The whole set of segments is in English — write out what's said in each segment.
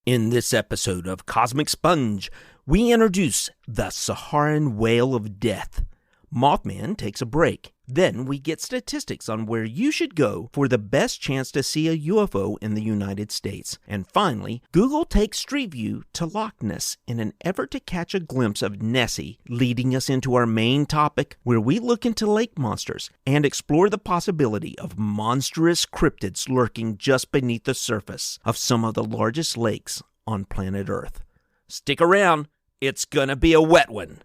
In this episode of Cosmic Sponge, we introduce the Saharan Whale of Death. Mothman takes a break. Then we get statistics on where you should go for the best chance to see a UFO in the United States. And finally, Google takes Street View to Loch Ness in an effort to catch a glimpse of Nessie, leading us into our main topic where we look into lake monsters and explore the possibility of monstrous cryptids lurking just beneath the surface of some of the largest lakes on planet Earth. Stick around, it's gonna be a wet one.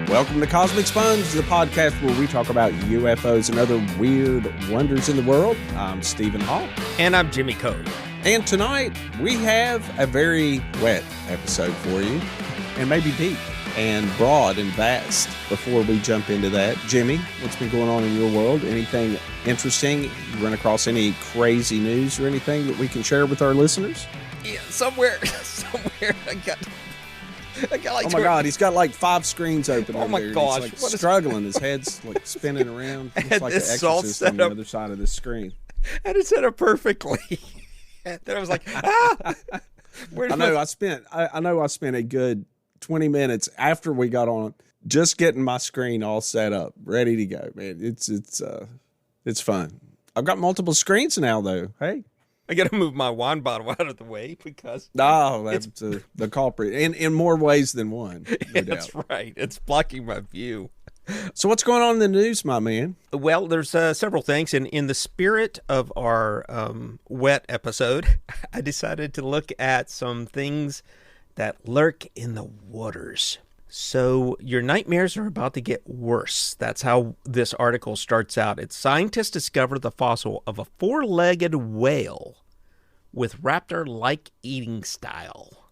Welcome to Cosmic Sponge, the podcast where we talk about UFOs and other weird wonders in the world. I'm Stephen Hall. And I'm Jimmy Cobb. And tonight, we have a very wet episode for you, and maybe deep and broad and vast. Before we jump into that, Jimmy, what's been going on in your world? Anything interesting? You run across any crazy news or anything that we can share with our listeners? Yeah, somewhere I got like oh my God, he's got like 5 screens open. Oh my there. gosh, he's like struggling. His head's like spinning around. It's like this the Exorcist on the other side of the screen. And it set up perfectly. And then I was like, I know I spent a good 20 minutes after we got on just getting my screen all set up, ready to go. Man, it's fun. I've got multiple screens now though. Hey. I got to move my wine bottle out of the way because... Oh, that's the culprit. In more ways than one, no That's doubt. right. It's blocking my view. So what's going on in the news, my man? Well, there's several things. And in the spirit of our wet episode, I decided to look at some things that lurk in the waters. So your nightmares are about to get worse. That's how this article starts out. It's scientists discover the fossil of a 4-legged whale with raptor-like eating style.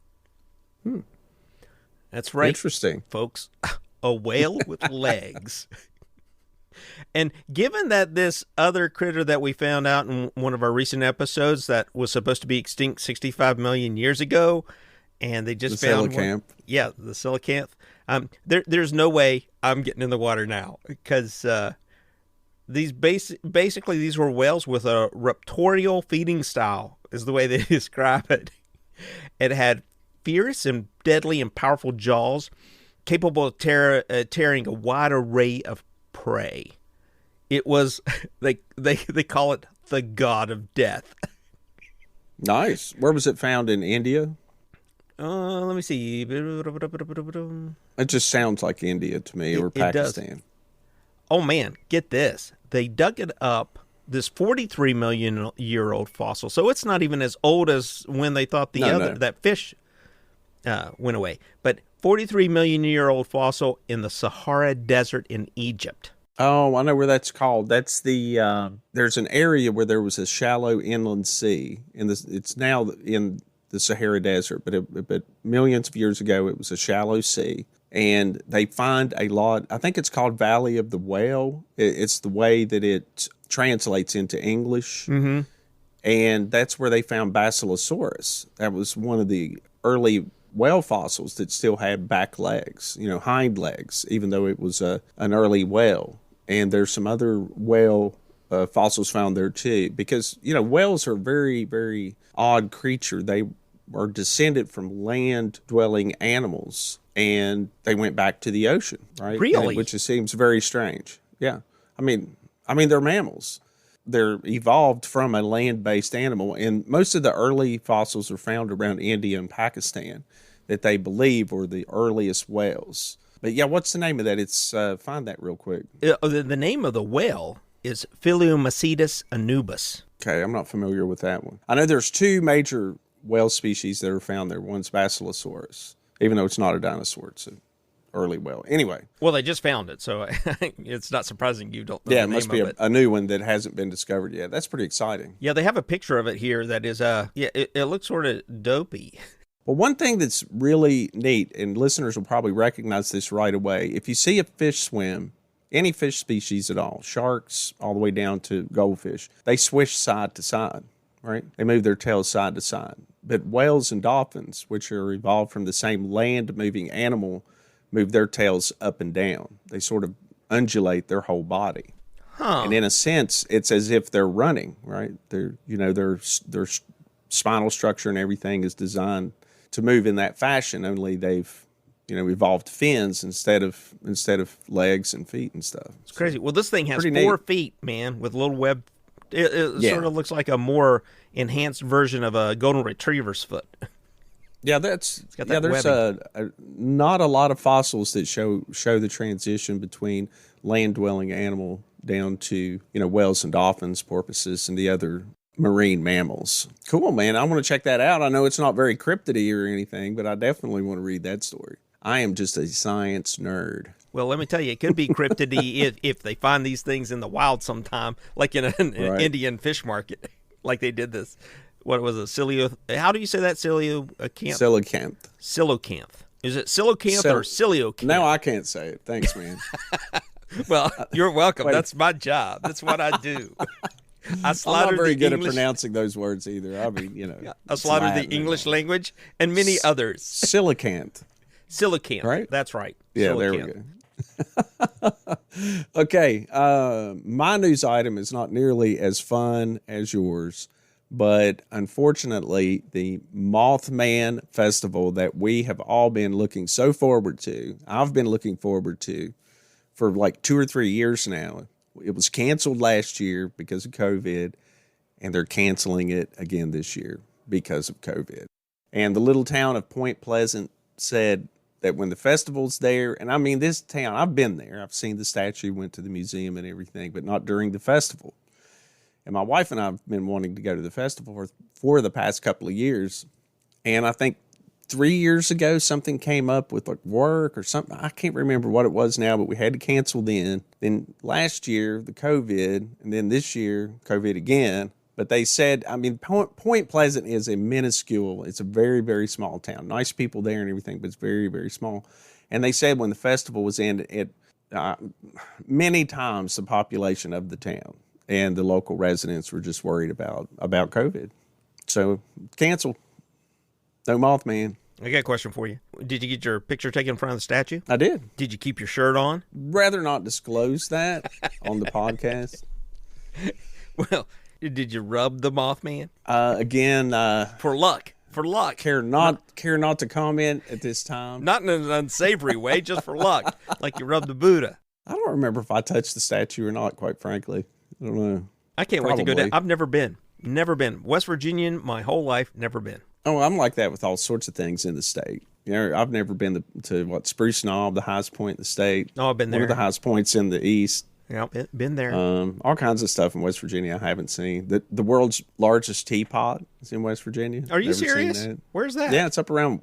That's right. Interesting. Folks. A whale with legs. And given that this other critter that we found out in one of our recent episodes that was supposed to be extinct 65 million years ago, and they just found coelacanth. Yeah, the coelacanth. There's no way I'm getting in the water now because basically these were whales with a raptorial feeding style is the way they describe it. It had fierce and deadly and powerful jaws capable of tearing a wide array of prey. It was they call it the god of death. Nice. Where was it found in India? Let me see. It just sounds like India to me, or Pakistan. Oh man, get this. They dug it up, this 43 million year old fossil. So it's not even as old as when they thought that fish went away. But 43 million year old fossil in the Sahara Desert in Egypt. Oh, I know where that's called. That's the there's an area where there was a shallow inland sea, and it's now in the Sahara Desert, but millions of years ago it was a shallow sea, and they find a lot. I think it's called Valley of the Whale. It's the way that it translates into English, and that's where they found Basilosaurus. That was one of the early whale fossils that still had back legs, hind legs, even though it was an early whale. And there's some other whale fossils found there too, because whales are very, very odd creature. They are descended from land-dwelling animals, and they went back to the ocean, right? Really? Which seems very strange. Yeah. I mean, they're mammals. They're evolved from a land-based animal, and most of the early fossils are found around India and Pakistan that they believe were the earliest whales. But yeah, what's the name of that? It's find that real quick. The name of the whale is Philomycetes anubis. Okay, I'm not familiar with that one. I know there's 2 major whale species that are found there. One's Basilosaurus, even though it's not a dinosaur, it's an early whale. Anyway. Well, they just found it, so it's not surprising you don't know the name of it. Yeah, it must be a new one that hasn't been discovered yet. That's pretty exciting. Yeah, they have a picture of it here that is, it looks sort of dopey. Well, one thing that's really neat, and listeners will probably recognize this right away, if you see a fish swim, any fish species at all, sharks all the way down to goldfish, they swish side to side, right? They move their tails side to side. But whales and dolphins, which are evolved from the same land-moving animal move their tails up and down. They sort of undulate their whole body. Huh. And in a sense, it's as if they're running, right? Their spinal structure and everything is designed to move in that fashion. Only they've, evolved fins instead of legs and feet and stuff. It's crazy. Well, this thing has Pretty 4 neat. feet, man, with a little web. It sort of looks like a more enhanced version of a golden retriever's foot. Yeah, there's not a lot of fossils that show the transition between land-dwelling animal down to, whales and dolphins, porpoises, and the other marine mammals. Cool, man. I want to check that out. I know it's not very cryptidy or anything, but I definitely want to read that story. I am just a science nerd. Well, let me tell you, it could be cryptidy if they find these things in the wild sometime, like in an Indian fish market, like they did this. What was it? How do you say that? Coelacanth. Coelacanth. Is it coelacanth or coelacanth? No, I can't say it. Thanks, man. Well, you're welcome. That's my job. That's what I do. I'm not very good at pronouncing those words either. I mean, I slaughtered the English language and many others. Coelacanth. Coelacanth. Right? That's right. Yeah, Coelacanth. There we go. Okay, my news item is not nearly as fun as yours, but unfortunately, the Mothman Festival that we have all been looking so forward to, I've been looking forward to for like 2 or 3 years now. It was canceled last year because of COVID, and they're canceling it again this year because of COVID. And the little town of Point Pleasant said that when the festival's there, and I mean, this town, I've been there. I've seen the statue, went to the museum and everything, but not during the festival. And my wife and I have been wanting to go to the festival for the past couple of years. And I think 3 years ago, something came up with like work or something. I can't remember what it was now, but we had to cancel then. Then last year, the COVID, and then this year, COVID again. But they said, I mean, Point Pleasant is a minuscule, it's a very, very small town. Nice people there and everything, but it's very, very small. And they said when the festival was in, many times the population of the town and the local residents were just worried about COVID. So cancel. No Mothman. I got a question for you. Did you get your picture taken in front of the statue? I did. Did you keep your shirt on? Rather not disclose that on the podcast. Well, did you rub the Mothman? Again, for luck. Care not to comment at this time. Not in an unsavory way, just for luck, like you rubbed the Buddha. I don't remember if I touched the statue or not. Quite frankly, I don't know. I can't wait to go down. I've never been. West Virginian, my whole life, never been. Oh, I'm like that with all sorts of things in the state. I've never been to Spruce Knob, the highest point in the state. Oh, I've been there. One of the highest points in the east. Yeah, been there. All kinds of stuff in West Virginia I haven't seen. The world's largest teapot is in West Virginia. Are you serious? Where's that? Yeah, it's up around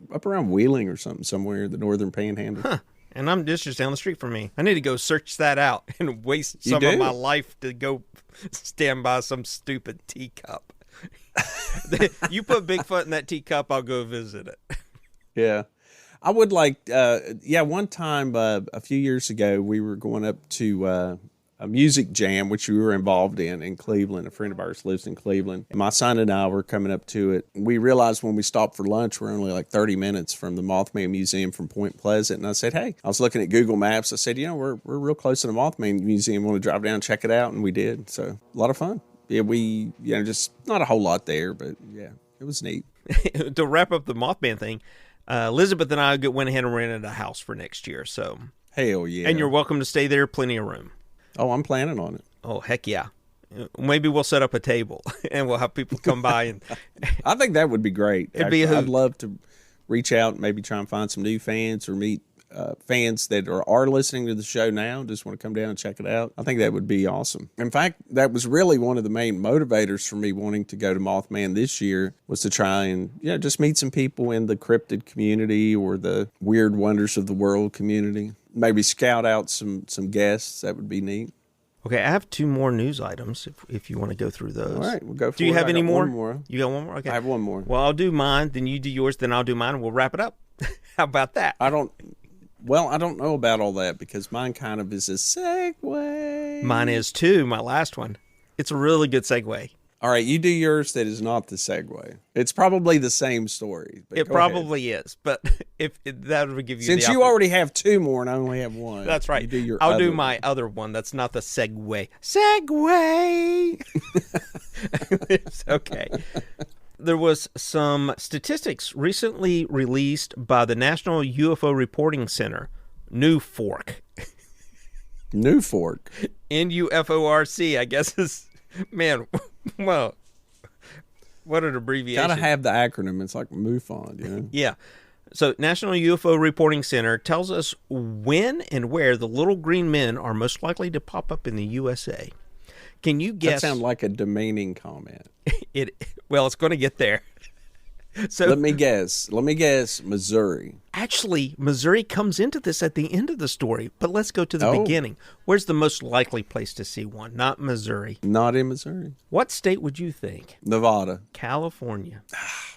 Wheeling or something, somewhere in the northern panhandle. Huh. And I'm just down the street from me. I need to go search that out and waste some of my life to go stand by some stupid teacup. You put Bigfoot in that teacup, I'll go visit it. Yeah. I would like, one time a few years ago, we were going up to a music jam, which we were involved in Cleveland. A friend of ours lives in Cleveland. And my son and I were coming up to it. We realized when we stopped for lunch, we're only like 30 minutes from the Mothman Museum from Point Pleasant. And I said, hey, I was looking at Google Maps. I said, we're real close to the Mothman Museum. Want to drive down and check it out? And we did. So a lot of fun. Yeah, we, just not a whole lot there, but yeah, it was neat. To wrap up the Mothman thing, Elizabeth and I went ahead and rented a house for next year. So hell yeah. And you're welcome to stay there, plenty of room. Oh, I'm planning on it. Oh, heck yeah. Maybe we'll set up a table and we'll have people come by. And I think that would be great. I'd love to reach out and maybe try and find some new fans or meet fans that are listening to the show now, just want to come down and check it out. I think that would be awesome. In fact, that was really one of the main motivators for me wanting to go to Mothman this year, was to try and just meet some people in the cryptid community or the weird wonders of the world community. Maybe scout out some guests. That would be neat. Okay, I have 2 more news items if you want to go through those. All right, we'll go for it. Do you have any more? One more? You got one more? Okay. I have one more. Well, I'll do mine, then you do yours, then I'll do mine, and we'll wrap it up. How about that? I don't know about all that because mine kind of is a segue. Mine is too, my last one. It's a really good segue. All right, you do yours that is not the segue. It's probably the same story. But It probably is, but if that would give you since you already have two more and I only have one. That's right. You do your I'll do other my one. other one. That's not the segue. Segue. It's okay. There was some statistics recently released by the National UFO Reporting Center, NUFORC. NUFORC. NUFORC, I guess is, man, well, what an abbreviation. Gotta have the acronym. It's like MUFON, you know? Yeah. So, National UFO Reporting Center tells us when and where the little green men are most likely to pop up in the USA. Can you guess? That sounds like a demeaning comment. Well, it's going to get there. So Let me guess, Missouri. actually, Missouri comes into this at the end of the story, but let's go to the beginning. Where's the most likely place to see one? Not Missouri. Not in Missouri. What state would you think? Nevada. California.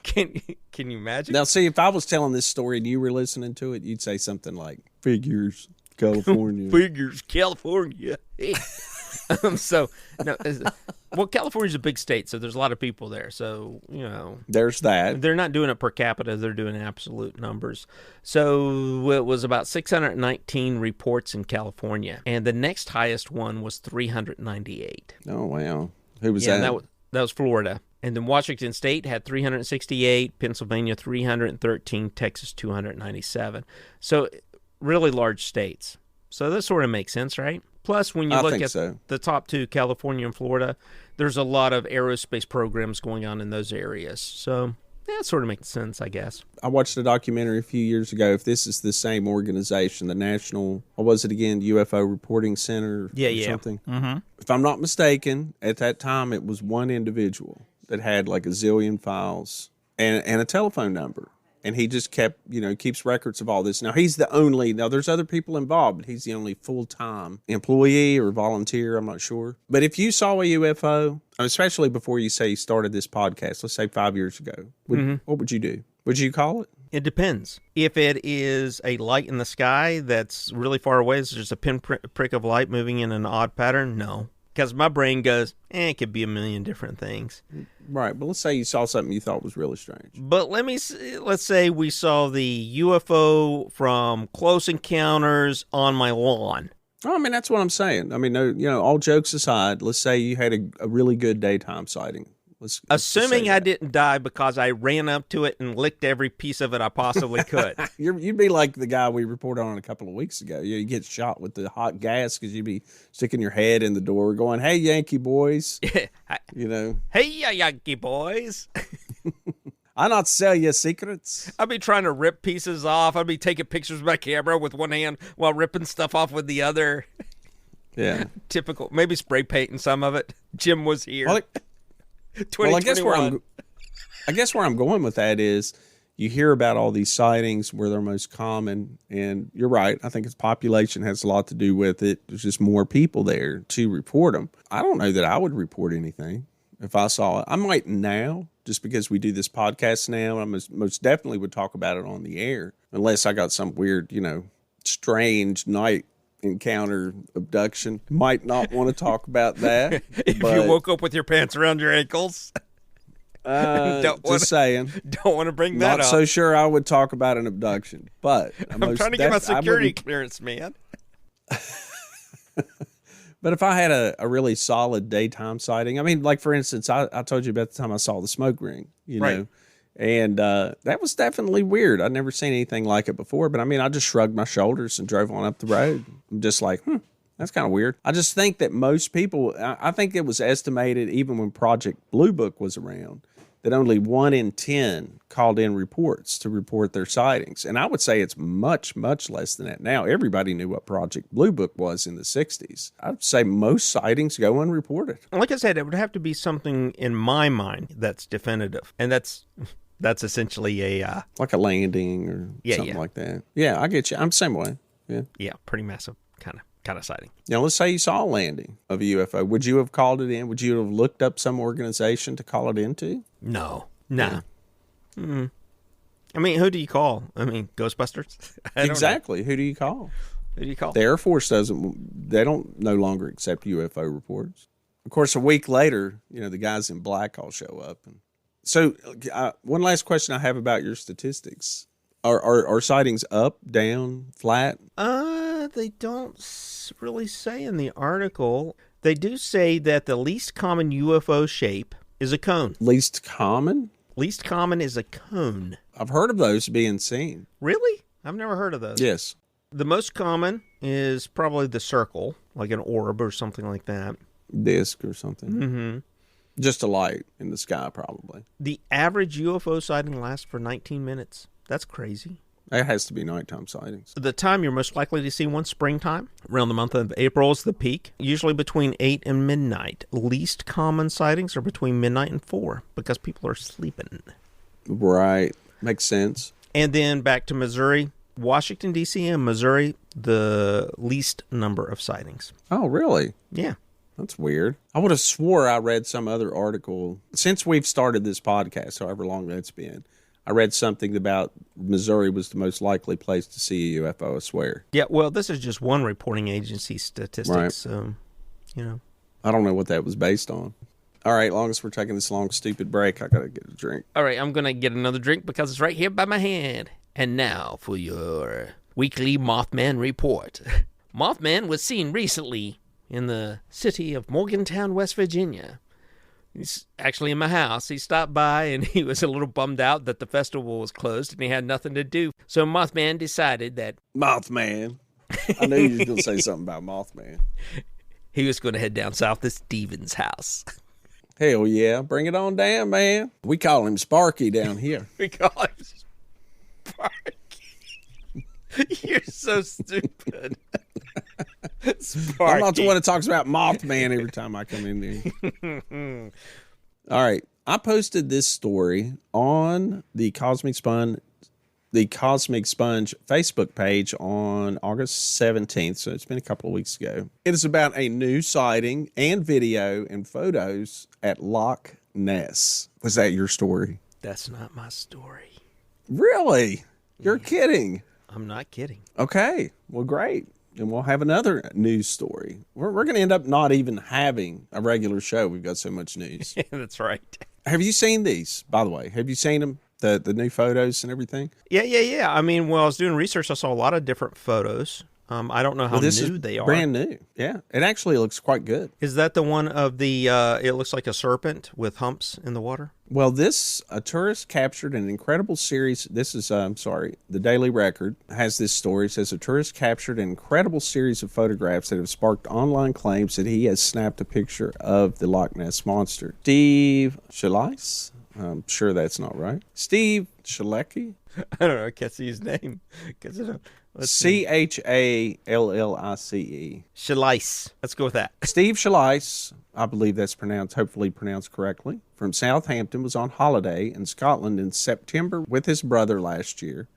Can you imagine? Now, see, if I was telling this story and you were listening to it, you'd say something like, figures, California. Figures, California. So, no, well, California's a big state, so there's a lot of people there. So, you know. There's that. They're not doing it per capita. They're doing absolute numbers. So it was about 619 reports in California, and the next highest one was 398. Oh, wow. Who was Yeah, that? that was Florida. And then Washington State had 368, Pennsylvania 313, Texas 297. So really large states. So that sort of makes sense, right? Plus, when you look at the top two, California and Florida, there's a lot of aerospace programs going on in those areas. So that sort of makes sense, I guess. I watched a documentary a few years ago. If this is the same organization, the National, what was it again, UFO Reporting Center or something? Mm-hmm. If I'm not mistaken, at that time it was one individual that had like a zillion files and a telephone number. And he just keeps records of all this. Now, there's other people involved, but he's the only full-time employee or volunteer, I'm not sure. But if you saw a UFO, especially before you say you started this podcast, let's say 5 years ago, what would you do? Would you call it? It depends. If it is a light in the sky that's really far away, it's just a pinprick of light moving in an odd pattern, no. Because my brain goes, it could be a million different things. Right, but let's say you saw something you thought was really strange. But let's say we saw the UFO from Close Encounters on my lawn. Oh, I mean, that's what I'm saying. I mean, all jokes aside, let's say you had a really good daytime sighting. Assuming I didn't die because I ran up to it and licked every piece of it I possibly could. You'd be like the guy we reported on a couple of weeks ago. You get shot with the hot gas because you'd be sticking your head in the door going, hey, Yankee boys. Hey, Yankee boys. I not sell you secrets. I'd be trying to rip pieces off. I'd be taking pictures with my camera with one hand while ripping stuff off with the other. Yeah. Typical. Maybe spray painting some of it. Jim was here. Well, I guess where I'm going with that is you hear about all these sightings where they're most common, and you're right. I think its population has a lot to do with it. There's just more people there to report them. I don't know that I would report anything if I saw it. I might now, just because we do this podcast now. I most definitely would talk about it on the air, unless I got some weird, strange night encounter abduction. Might not want to talk about that. If you woke up with your pants around your ankles. Saying. Don't want to bring that up. Not so sure I would talk about an abduction, but I'm trying to get my security clearance, man. But if I had a really solid daytime sighting, I mean, like for instance, I told you about the time I saw the smoke ring, know. And that was definitely weird. I'd never seen anything like it before. But, I mean, I just shrugged my shoulders and drove on up the road. I'm just like, that's kind of weird. I just think that most people, I think it was estimated even when Project Blue Book was around, that only 1 in 10 called in reports to report their sightings. And I would say it's much, much less than that now. Everybody knew what Project Blue Book was in the 60s. I'd say most sightings go unreported. Like I said, it would have to be something in my mind that's definitive. And that's essentially a... like a landing or something like that. Yeah, I get you. I'm the same way. Yeah. Yeah, pretty massive kind of sighting. Now, let's say you saw a landing of a UFO. Would you have called it in? Would you have looked up some organization to call it into? No. Nah. Yeah. I mean, who do you call? I mean, Ghostbusters? Exactly. Who do you call? Who do you call? The Air Force they don't no longer accept UFO reports. Of course, a week later, the guys in black all show up. And so one last question I have about your statistics. Are sightings up, down, flat? They don't really say in the article. They do say that the least common UFO shape is a cone. Least common? Least common is a cone. I've heard of those being seen. Really? I've never heard of those. Yes. The most common is probably the circle, like an orb or something like that. Disc or something. Mm-hmm. Just a light in the sky, probably. The average UFO sighting lasts for 19 minutes. That's crazy. That has to be nighttime sightings. The time you're most likely to see one, springtime. Around the month of April is the peak, usually between 8 and midnight. Least common sightings are between midnight and 4 because people are sleeping. Right. Makes sense. And then back to Missouri. Washington, D.C. and Missouri, the least number of sightings. Oh, really? Yeah. That's weird. I would have swore I read some other article. Since we've started this podcast, however long that's been, I read something about Missouri was the most likely place to see a UFO, I swear. Yeah, well, this is just one reporting agency statistics, right. So, I don't know what that was based on. All right, long as we're taking this long, stupid break, I got to get a drink. All right, I'm going to get another drink because it's right here by my hand. And now for your weekly Mothman Report. Mothman was seen recently in the city of Morgantown, West Virginia. He's actually in my house. He stopped by and he was a little bummed out that the festival was closed and he had nothing to do. So Mothman decided that... Mothman. I knew you were going to say something about Mothman. He was going to head down south to Steven's house. Hell yeah. Bring it on down, man. We call him Sparky down here. We call him Sparky. You're so stupid. Sparky. I'm not the one that talks about Mothman every time I come in there. All right. I posted this story on the Cosmic Sponge Facebook page on August 17th, so it's been a couple of weeks ago. It is about a new sighting and video and photos at Loch Ness. Was that your story? That's not my story. Really? You're kidding. I'm not kidding. Okay. Well, great. And we'll have another news story. We're going to end up not even having a regular show. We've got so much news. That's right. Have you seen these, by the way? Have you seen them? The new photos and everything? Yeah. I mean, while I was doing research, I saw a lot of different photos. I don't know how new they are. Brand new. Yeah. It actually looks quite good. Is that the one of the, it looks like a serpent with humps in the water? Well, a tourist captured an incredible series. This is, the Daily Record has this story. It says a tourist captured an incredible series of photographs that have sparked online claims that he has snapped a picture of the Loch Ness Monster. Steve Schallice? I'm sure that's not right. Steve Schallice? I don't know. I can't see his name. Challice. Schallice. Let's go with that. Steve Schallice, I believe that's hopefully pronounced correctly, from Southampton, was on holiday in Scotland in September with his brother last year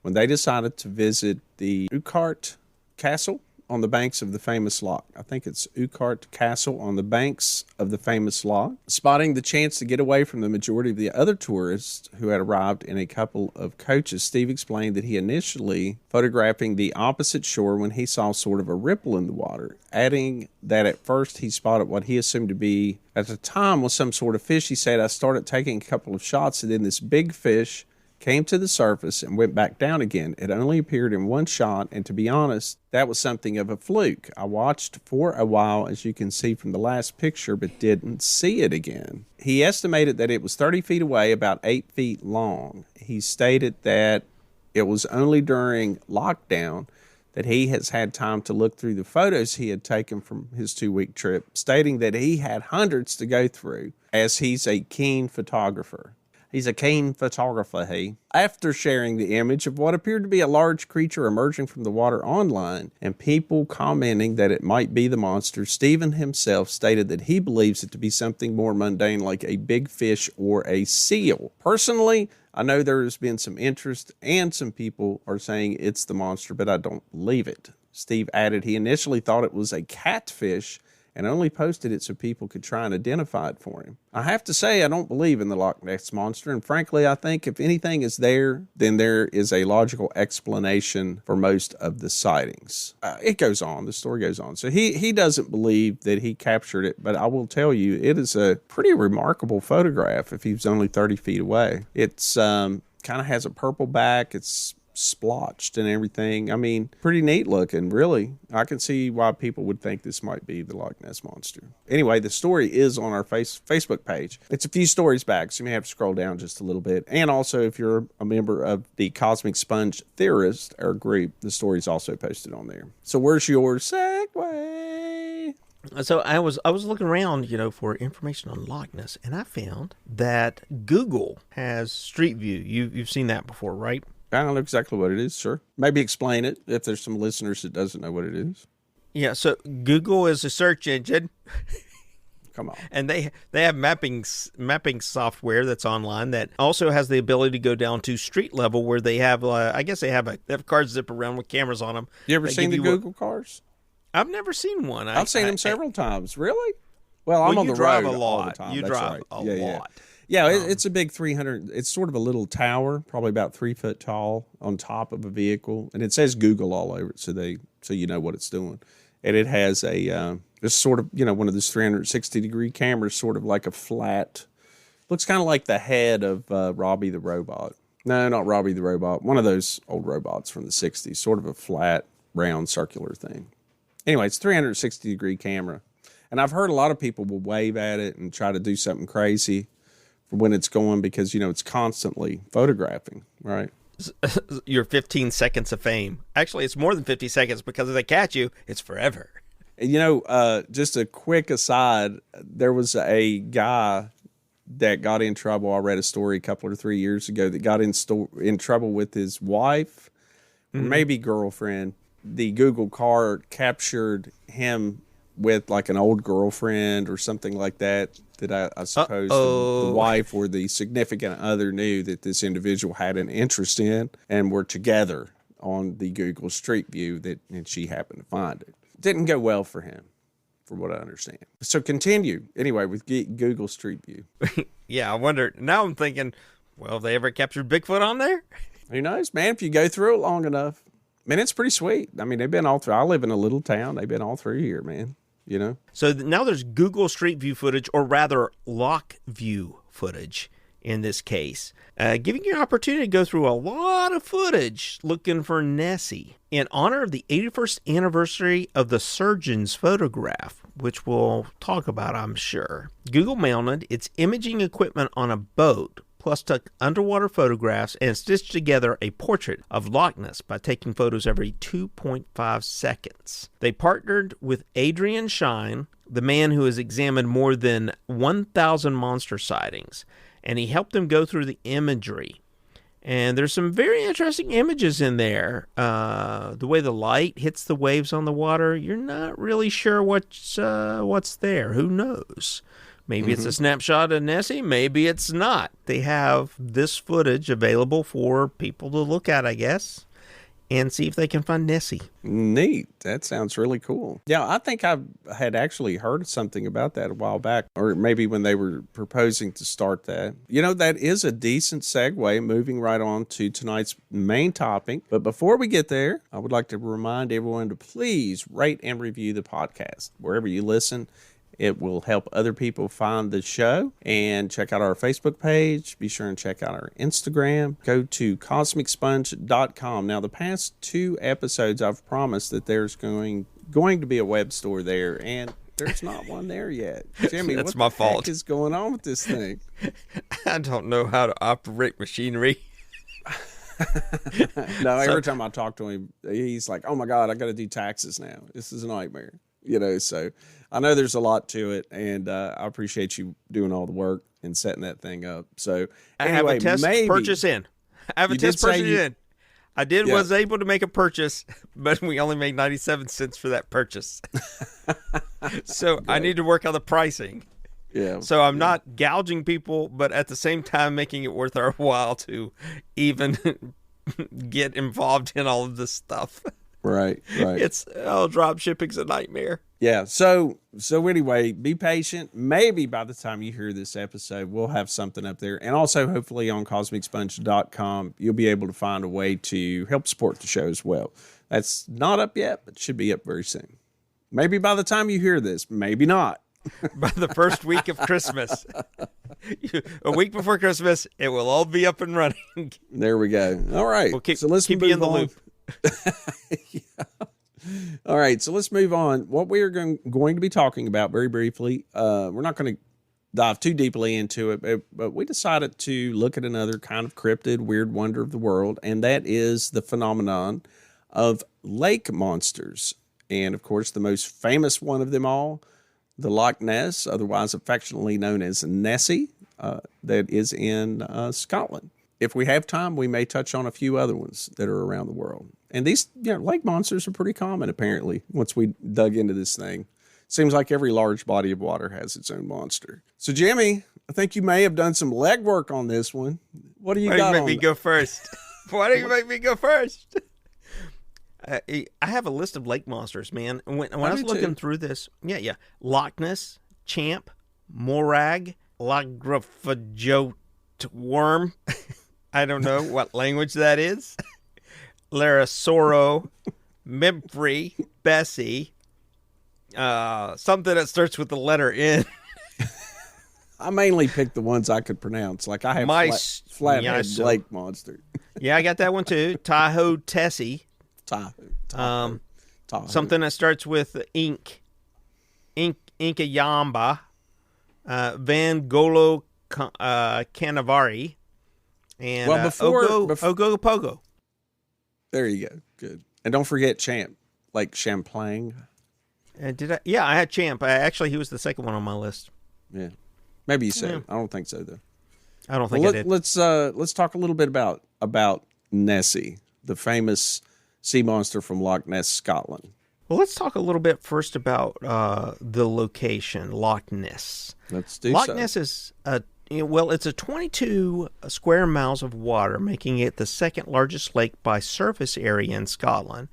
when they decided to visit the Urquhart Castle on the banks of the famous loch. I think it's Urquhart Castle on the banks of the famous loch. Spotting the chance to get away from the majority of the other tourists who had arrived in a couple of coaches, Steve explained that he initially photographing the opposite shore when he saw sort of a ripple in the water, adding that at first he spotted what he assumed to be at the time was some sort of fish. He said, I started taking a couple of shots and then this big fish came to the surface and went back down again. It only appeared in one shot, and to be honest, that was something of a fluke. I watched for a while, as you can see from the last picture, but didn't see it again. He estimated that it was 30 feet away, about 8 feet long. He stated that it was only during lockdown that he has had time to look through the photos he had taken from his 2-week trip, stating that he had hundreds to go through, as he's a keen photographer. He's a keen photographer, After sharing the image of what appeared to be a large creature emerging from the water online and people commenting that it might be the monster, Stephen himself stated that he believes it to be something more mundane like a big fish or a seal. Personally, I know there has been some interest and some people are saying it's the monster, but I don't believe it. Steve added he initially thought it was a catfish and only posted it so people could try and identify it for him. I have to say, I don't believe in the Loch Ness Monster, and frankly, I think if anything is there, then there is a logical explanation for most of the sightings. It goes on. The story goes on. So he doesn't believe that he captured it, but I will tell you, it is a pretty remarkable photograph if he was only 30 feet away. It's kind of has a purple back. It's splotched and everything. I mean, pretty neat looking, really. I can see why people would think this might be the Loch Ness Monster. Anyway, the story is on our Facebook page. It's a few stories back, so you may have to scroll down just a little bit. And also, if you're a member of the Cosmic Sponge Theorist, our group, the story's also posted on there. So where's your segue? So I was looking around, for information on Loch Ness, and I found that Google has Street View. You've seen that before, right? I don't know exactly what it is, sure. Maybe explain it if there's some listeners that doesn't know what it is. Yeah, so Google is a search engine. Come on. And they have mapping software that's online that also has the ability to go down to street level where they have, they have cars zip around with cameras on them. You ever seen the Google cars? I've never seen one. I've seen them several times. Really? Well, I'm on the road all the time. You drive a lot. Yeah, it's a big 300. It's sort of a little tower, probably about 3 foot tall, on top of a vehicle, and it says Google all over it, so you know what it's doing. And it has this sort of one of those 360-degree cameras, sort of like a flat. Looks kind of like the head of Robbie the Robot. No, not Robbie the Robot. One of those old robots from the 60s, sort of a flat, round, circular thing. Anyway, it's a 360-degree camera, and I've heard a lot of people will wave at it and try to do something crazy when it's going because, it's constantly photographing, right? Your 15 seconds of fame. Actually, it's more than 50 seconds because if they catch you, it's forever. Just a quick aside, there was a guy that got in trouble. I read a story a couple or 3 years ago that got in trouble with his wife, or maybe girlfriend. The Google car captured him with like an old girlfriend or something like that I suppose the wife or the significant other knew that this individual had an interest in and were together on the Google Street View and she happened to find it. Didn't go well for him, from what I understand. So continue, anyway, with Google Street View. Yeah, I wonder, now I'm thinking, well, have they ever captured Bigfoot on there? Who knows, man, if you go through it long enough. Man, it's pretty sweet. I mean, they've been all through. I live in a little town. They've been all through here, man. So now there's Google Street View footage, or rather Loch View footage in this case, giving you an opportunity to go through a lot of footage looking for Nessie. In honor of the 81st anniversary of the surgeon's photograph, which we'll talk about, I'm sure, Google mounted its imaging equipment on a boat, plus took underwater photographs and stitched together a portrait of Loch Ness by taking photos every 2.5 seconds. They partnered with Adrian Shine, the man who has examined more than 1,000 monster sightings, and he helped them go through the imagery. And there's some very interesting images in there. The way the light hits the waves on the water, you're not really sure what's there. Who knows? Maybe it's a snapshot of Nessie. Maybe it's not. They have this footage available for people to look at, I guess, and see if they can find Nessie. Neat. That sounds really cool. Yeah, I think I had actually heard something about that a while back, or maybe when they were proposing to start that. That is a decent segue, moving right on to tonight's main topic. But before we get there, I would like to remind everyone to please rate and review the podcast wherever you listen. It will help other people find the show. And check out our Facebook page. Be sure and check out our Instagram. Go to cosmicsponge.com. Now, the past 2 episodes, I've promised that there's going to be a web store there, and there's not one there yet. Jimmy, That's what my the fault. heck is going on with this thing? I don't know how to operate machinery. No, every time I talk to him, he's like, oh my God, I got to do taxes now. This is a nightmare. So I know there's a lot to it, and I appreciate you doing all the work and setting that thing up. So I anyway, have a test purchase in. I have a test purchase in. I was able to make a purchase, but we only made 97 cents for that purchase. So I need to work on the pricing. Yeah. So I'm not gouging people, but at the same time making it worth our while to even get involved in all of this stuff. Right. Drop shipping's a nightmare. Yeah. So anyway, be patient. Maybe by the time you hear this episode, we'll have something up there. And also, hopefully on CosmicSponge.com, you'll be able to find a way to help support the show as well. That's not up yet, but should be up very soon. Maybe by the time you hear this, maybe not. By the first week of Christmas. A week before Christmas, it will all be up and running. There we go. All right. We'll so let's keep move you in the on. loop. Yeah. All right, so let's move on. What we are going to be talking about very briefly, we're not going to dive too deeply into it, but we decided to look at another kind of cryptid, weird wonder of the world, and that is the phenomenon of lake monsters. And, of course, the most famous one of them all, the Loch Ness, otherwise affectionately known as Nessie, that is in Scotland. If we have time, we may touch on a few other ones that are around the world. And these lake monsters are pretty common, apparently, once we dug into this thing. Seems like every large body of water has its own monster. So, Jimmy, I think you may have done some legwork on this one. What do you got on? Why do you make me go first? Why do you make me go first? I have a list of lake monsters, man. When I was looking through this, Loch Ness, Champ, Morag, Lagraphajote worm. I don't know what language that is. Larasoro, Memphrey, Bessie, something that starts with the letter N. I mainly picked the ones I could pronounce. Like I have Flathead Lake monster. Yeah, I got that one too. Tahoe Tessie. Tahoe. Something that starts with Inca Yamba, Van Golo Canavari, and Ocopogo. There you go. Good. And don't forget Champ, Lake Champlain. Did I? Yeah, I had Champ. He was the second one on my list. Yeah. Maybe you said. I don't think so, though. I don't think I did. Let's talk a little bit about Nessie, the famous sea monster from Loch Ness, Scotland. Well, let's talk a little bit first about the location, Loch Ness. Let's do Loch so. Ness is it's a 22 square miles of water, making it the second largest lake by surface area in Scotland.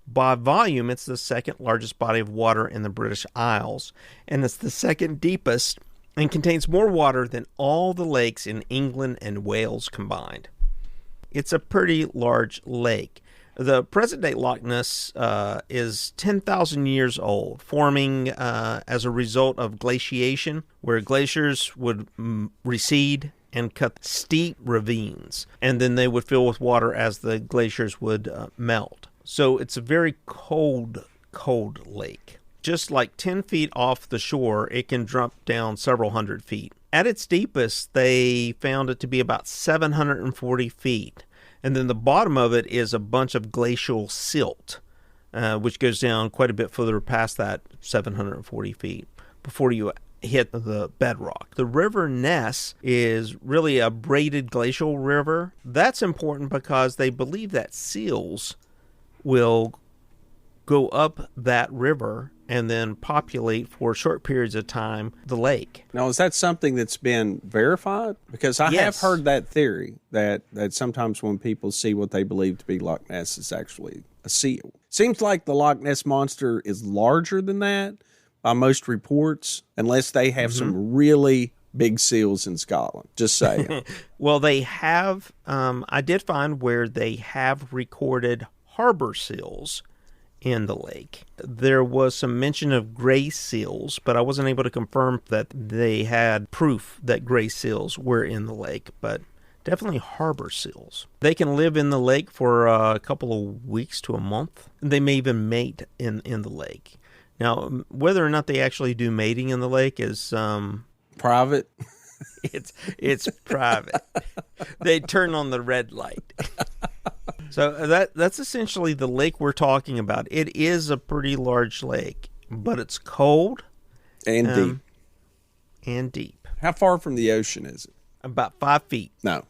By volume, it's the second largest body of water in the British Isles, and it's the second deepest and contains more water than all the lakes in England and Wales combined. It's a pretty large lake. The present-day Loch Ness is 10,000 years old, forming as a result of glaciation, where glaciers would recede and cut steep ravines, and then they would fill with water as the glaciers would melt. So it's a very cold lake. Just like 10 feet off the shore, it can drop down several hundred feet. At its deepest, they found it to be about 740 feet. And then the bottom of it is a bunch of glacial silt, which goes down quite a bit further past that 740 feet before you hit the bedrock. The River Ness is really a braided glacial river. That's important because they believe that seals will go up that river and then populate for short periods of time the lake. Now, is that something that's been verified? Because I have heard that theory that sometimes when people see what they believe to be Loch Ness, it's actually a seal. Seems like the Loch Ness monster is larger than that by most reports, unless they have some really big seals in Scotland. Just saying. Well, they have, I did find where they have recorded harbor seals in the lake. There was some mention of gray seals, but I wasn't able to confirm that they had proof that gray seals were in the lake, but definitely harbor seals. They can live in the lake for a couple of weeks to a month. They may even mate in the lake. Now, whether or not they actually do mating in the lake is private. It's private. They turn on the red light. So that's essentially the lake we're talking about. It is a pretty large lake, but it's cold and deep. How far from the ocean is it? About 5 feet. No,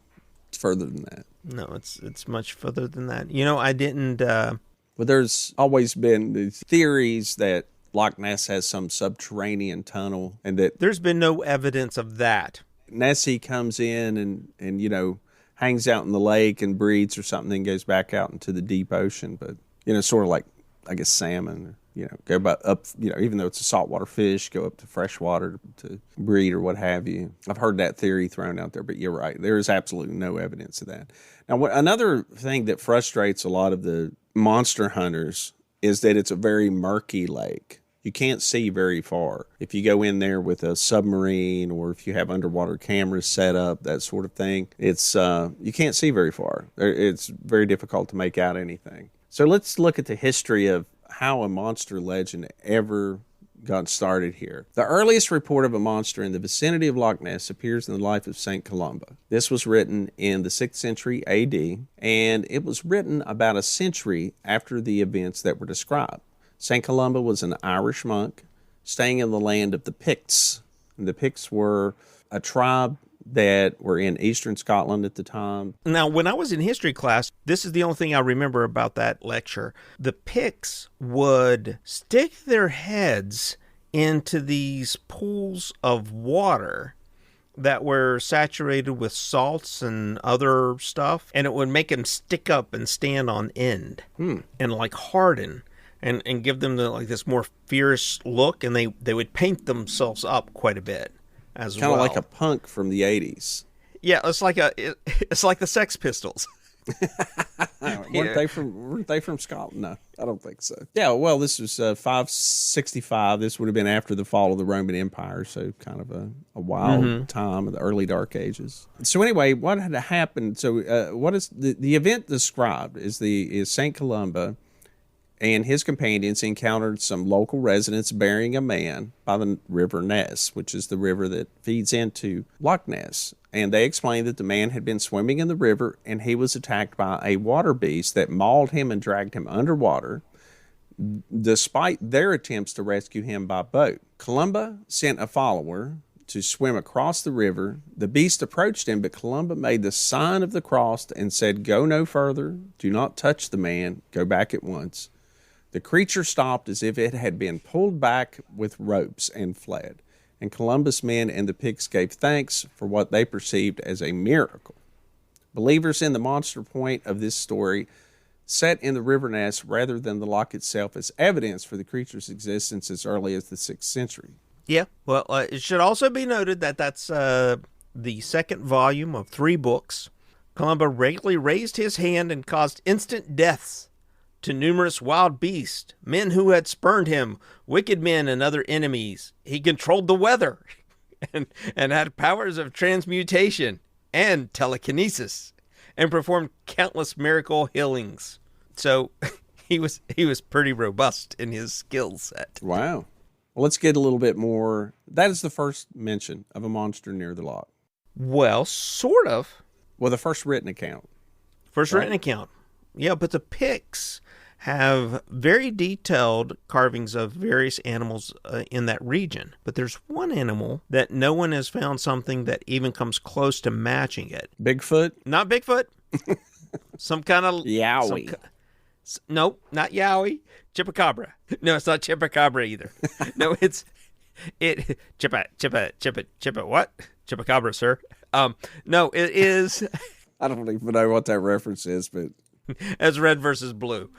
it's further than that. No, it's much further than that. You know, I didn't. Well, there's always been these theories that Loch Ness has some subterranean tunnel, and that there's been no evidence of that. Nessie comes in and hangs out in the lake and breeds or something, then goes back out into the deep ocean. But, sort of like, I guess, salmon. go up, even though it's a saltwater fish, go up to freshwater to breed or what have you. I've heard that theory thrown out there, but you're right. There is absolutely no evidence of that. Now, another thing that frustrates a lot of the monster hunters is that it's a very murky lake. You can't see very far. If you go in there with a submarine or if you have underwater cameras set up, that sort of thing, it's you can't see very far. It's very difficult to make out anything. So let's look at the history of how a monster legend ever got started here. The earliest report of a monster in the vicinity of Loch Ness appears in the life of St. Columba. This was written in the 6th century AD, and it was written about a century after the events that were described. St. Columba was an Irish monk staying in the land of the Picts. And the Picts were a tribe that were in eastern Scotland at the time. Now, when I was in history class, this is the only thing I remember about that lecture. The Picts would stick their heads into these pools of water that were saturated with salts and other stuff, and it would make them stick up and stand on end and like harden and give them this more fierce look, and they would paint themselves up quite a bit. Kind of like a punk from the 80s. Yeah, it's like the Sex Pistols. Weren't they from Scotland? No, I don't think so. Yeah, well, this was 565. This would have been after the fall of the Roman Empire, so kind of a wild time of the early Dark Ages. So anyway, what had happened? So what is the event described is St. Columba and his companions encountered some local residents burying a man by the River Ness, which is the river that feeds into Loch Ness. And they explained that the man had been swimming in the river and he was attacked by a water beast that mauled him and dragged him underwater, despite their attempts to rescue him by boat. Columba sent a follower to swim across the river. The beast approached him, but Columba made the sign of the cross and said, "Go no further. Do not touch the man. Go back at once." The creature stopped as if it had been pulled back with ropes and fled. And Columba's men and the Picts gave thanks for what they perceived as a miracle. Believers in the monster point of this story set in the River Ness rather than the loch itself as evidence for the creature's existence as early as the 6th century. Yeah, well, it should also be noted that that's the second volume of 3 books. Columba regularly raised his hand and caused instant deaths to numerous wild beasts, men who had spurned him, wicked men and other enemies. He controlled the weather and had powers of transmutation and telekinesis and performed countless miracle healings. So he was pretty robust in his skill set. Wow. Well, let's get a little bit more. That is the first mention of a monster near the loch. Well, sort of. Well, the first written account. Written account. Yeah, but the Picts have very detailed carvings of various animals in that region. But there's one animal that no one has found something that even comes close to matching it. Bigfoot? Not Bigfoot. Some kind of... Yowie. Nope, not Yowie. Chupacabra. No, it's not Chupacabra either. No, it's... Chippa, what? Chupacabra, sir. No, it is... I don't even know what that reference is, but... As red versus blue.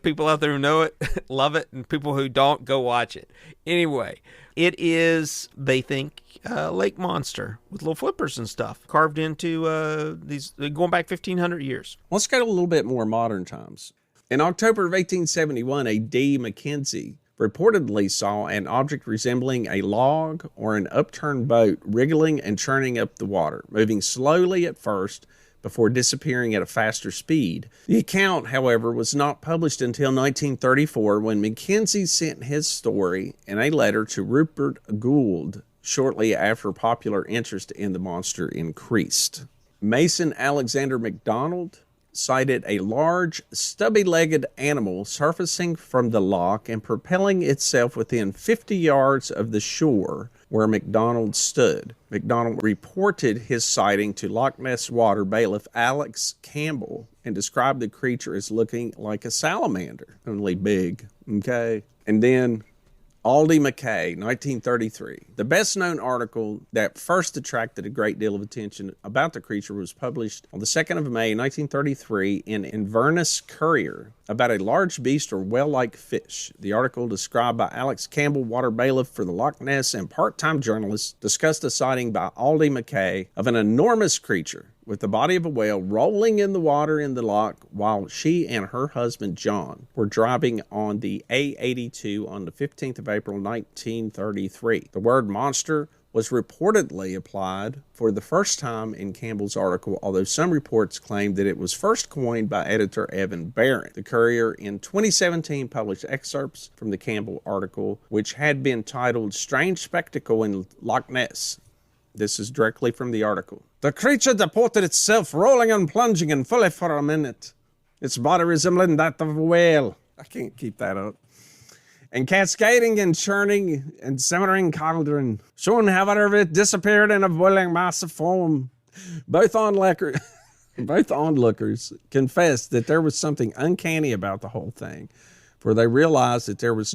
People out there who know it, love it, and people who don't, go watch it. Anyway, it is, they think, lake monster with little flippers and stuff carved into these, going back 1,500 years. Let's go to a little bit more modern times. In October of 1871, a D. Mackenzie reportedly saw an object resembling a log or an upturned boat wriggling and churning up the water, moving slowly at first, before disappearing at a faster speed. The account, however, was not published until 1934 when Mackenzie sent his story in a letter to Rupert Gould shortly after popular interest in the monster increased. Mason Alexander MacDonald sighted a large, stubby-legged animal surfacing from the loch and propelling itself within 50 yards of the shore where MacDonald stood. MacDonald reported his sighting to Loch Ness water bailiff Alex Campbell and described the creature as looking like a salamander, only big. Okay. And then Aldi McKay, 1933. The best-known article that first attracted a great deal of attention about the creature was published on the 2nd of May, 1933 in Inverness Courier about a large beast or whale-like fish. The article, described by Alex Campbell, water bailiff for the Loch Ness and part-time journalist, discussed a sighting by Aldi McKay of an enormous creature with the body of a whale rolling in the water in the loch while she and her husband John were driving on the A82 on the 15th of April 1933. The word monster was reportedly applied for the first time in Campbell's article, although some reports claim that it was first coined by editor Evan Barron. The Courier in 2017 published excerpts from the Campbell article, which had been titled Strange Spectacle in Loch Ness. This is directly from the article. The creature deported itself, rolling and plunging in fully for a minute, its body resembling that of a whale. I can't keep that up. And cascading and churning and simmering cauldron. Soon, however, it disappeared in a boiling mass of foam. Both onlookers confessed that there was something uncanny about the whole thing, for they realized that there was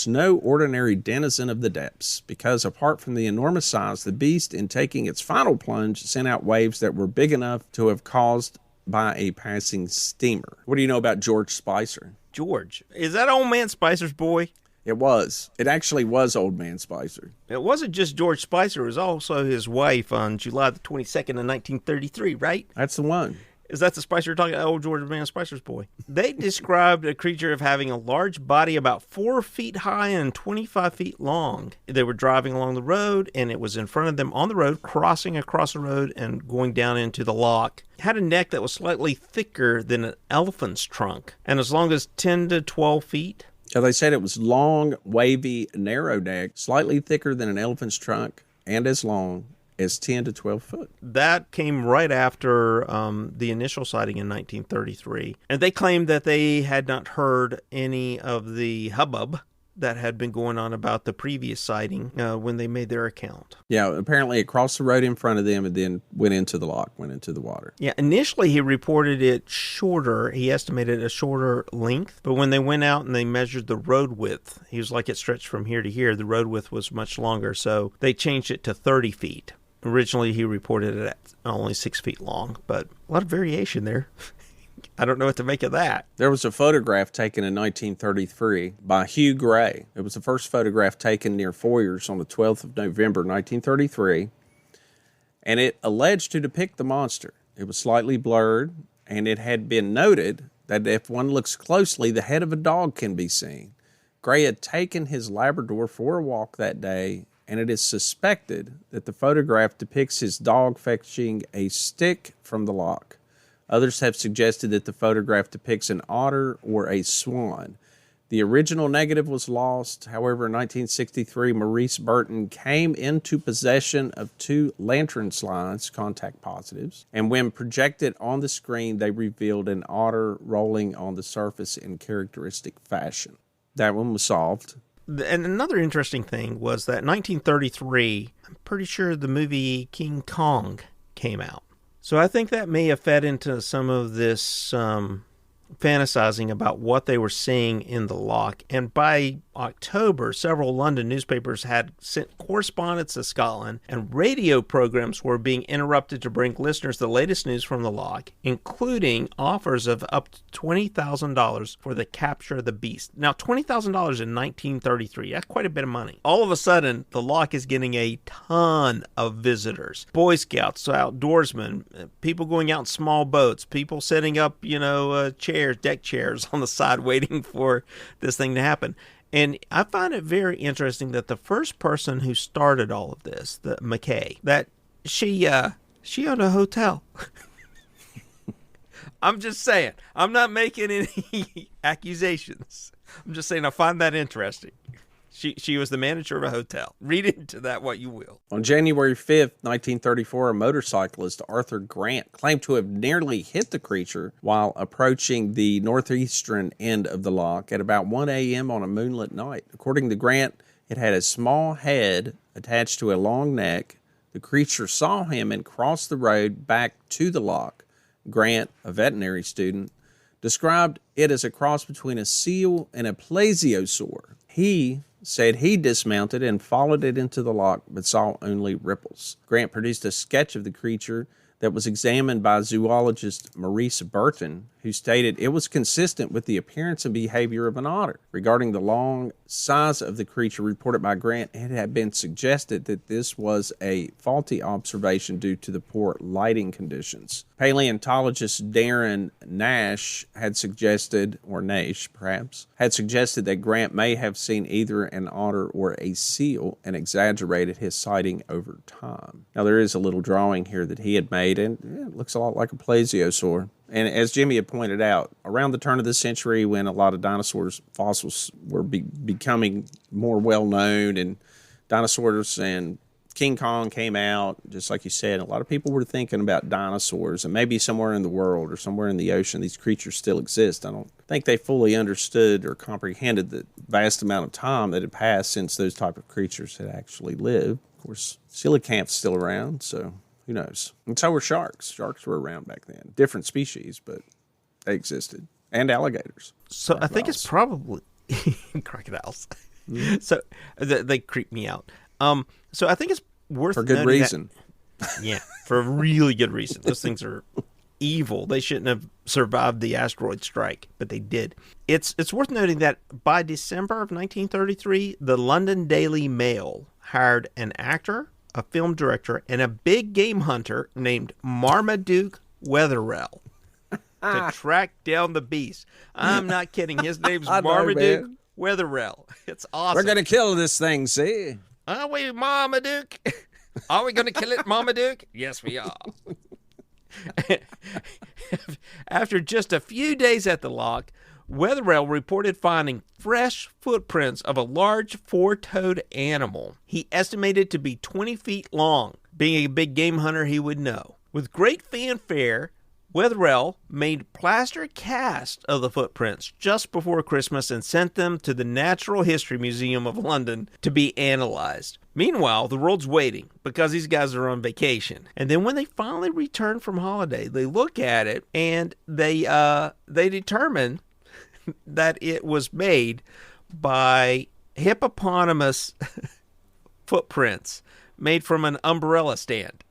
no ordinary denizen of the depths, because apart from the enormous size, the beast, in taking its final plunge, sent out waves that were big enough to have caused by a passing steamer. What do you know about George Spicer? George. Is that Old Man Spicer's boy? It was. It actually was Old Man Spicer. It wasn't just George Spicer. It was also his wife on July the 22nd of 1933, right? That's the one. Is that the Spicer you're talking about? Old George Man Spicer's boy. They described a creature of having a large body about 4 feet high and 25 feet long. They were driving along the road, and it was in front of them on the road, crossing across the road and going down into the loch. It had a neck that was slightly thicker than an elephant's trunk, and as long as 10 to 12 feet. So they said it was long, wavy, narrow neck, slightly thicker than an elephant's trunk, and as long as 10 to 12 foot. That came right after the initial sighting in 1933. And they claimed that they had not heard any of the hubbub that had been going on about the previous sighting when they made their account. Yeah, apparently it crossed the road in front of them and then went into the loch, went into the water. Yeah, initially he reported it shorter. He estimated a shorter length. But when they went out and they measured the road width, he was like it stretched from here to here. The road width was much longer, so they changed it to 30 feet. Originally, he reported it at only 6 feet long, but a lot of variation there. I don't know what to make of that. There was a photograph taken in 1933 by Hugh Gray. It was the first photograph taken near Foyers on the 12th of November, 1933, and it alleged to depict the monster. It was slightly blurred, and it had been noted that if one looks closely, the head of a dog can be seen. Gray had taken his Labrador for a walk that day, and it is suspected that the photograph depicts his dog fetching a stick from the loch. Others have suggested that the photograph depicts an otter or a swan. The original negative was lost. However, in 1963, Maurice Burton came into possession of 2 lantern slides, contact positives, and when projected on the screen, they revealed an otter rolling on the surface in characteristic fashion. That one was solved. And another interesting thing was that in 1933, I'm pretty sure the movie King Kong came out. So I think that may have fed into some of this fantasizing about what they were seeing in the loch. And by October, several London newspapers had sent correspondents to Scotland, and radio programs were being interrupted to bring listeners the latest news from the loch, including offers of up to $20,000 for the capture of the beast. Now, $20,000 in 1933, that's quite a bit of money. All of a sudden, the loch is getting a ton of visitors. Boy Scouts, outdoorsmen, people going out in small boats, people setting up, deck chairs on the side waiting for this thing to happen. And I find it very interesting that the first person who started all of this, the McKay, that she owned a hotel. I'm just saying. I'm not making any accusations. I'm just saying I find that interesting. She was the manager of a hotel. Read into that what you will. On January 5th, 1934, a motorcyclist, Arthur Grant, claimed to have nearly hit the creature while approaching the northeastern end of the loch at about 1 a.m. on a moonlit night. According to Grant, it had a small head attached to a long neck. The creature saw him and crossed the road back to the loch. Grant, a veterinary student, described it as a cross between a seal and a plesiosaur. He said he dismounted and followed it into the loch, but saw only ripples. Grant produced a sketch of the creature that was examined by zoologist Maurice Burton, who stated it was consistent with the appearance and behavior of an otter. Regarding the long size of the creature reported by Grant, it had been suggested that this was a faulty observation due to the poor lighting conditions. Paleontologist Darren Nash had suggested, or Nash perhaps, had suggested that Grant may have seen either an otter or a seal and exaggerated his sighting over time. Now there is a little drawing here that he had made, and it looks a lot like a plesiosaur. And as Jimmy had pointed out, around the turn of the century, when a lot of dinosaurs fossils were becoming more well-known, and dinosaurs and King Kong came out, just like you said, a lot of people were thinking about dinosaurs, and maybe somewhere in the world or somewhere in the ocean, these creatures still exist. I don't think they fully understood or comprehended the vast amount of time that had passed since those type of creatures had actually lived. Of course, coelacanth's still around, so who knows? And so were sharks. Sharks were around back then. Different species, but they existed. And alligators. So crocodiles. I think it's probably crocodiles. Mm-hmm. So they creep me out. So I think it's worth for good reason. Yeah, for a really good reason. Those things are evil. They shouldn't have survived the asteroid strike, but they did. It's worth noting that by December of 1933, the London Daily Mail hired an actor, a film director, and a big game hunter named Marmaduke Wetherell to track down the beast. I'm not kidding. His name's Marmaduke Wetherell. It's awesome. We're going to kill this thing, see? Are we, Marmaduke? Are we going to kill it, Marmaduke? Yes, we are. After just a few days at the loch, Wetherell reported finding fresh footprints of a large four-toed animal. He estimated to be 20 feet long. Being a big game hunter, he would know. With great fanfare, Wetherell made plaster casts of the footprints just before Christmas and sent them to the Natural History Museum of London to be analyzed. Meanwhile, the world's waiting because these guys are on vacation. And then when they finally return from holiday, they look at it and they determine that it was made by hippopotamus footprints made from an umbrella stand.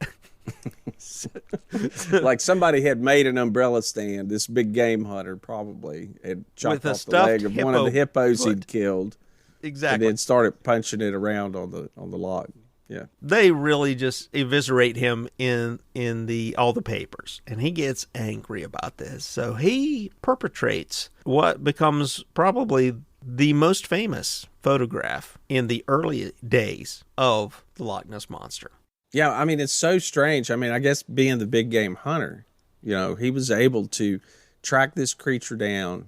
Like somebody had made an umbrella stand. This big game hunter probably had chopped off the leg of one of the hippos he'd killed. Exactly. And then started punching it around on the log. Yeah. They really just eviscerate him in all the papers, and he gets angry about this. So he perpetrates what becomes probably the most famous photograph in the early days of the Loch Ness Monster. Yeah, I mean, it's so strange. I mean, I guess being the big game hunter, he was able to track this creature down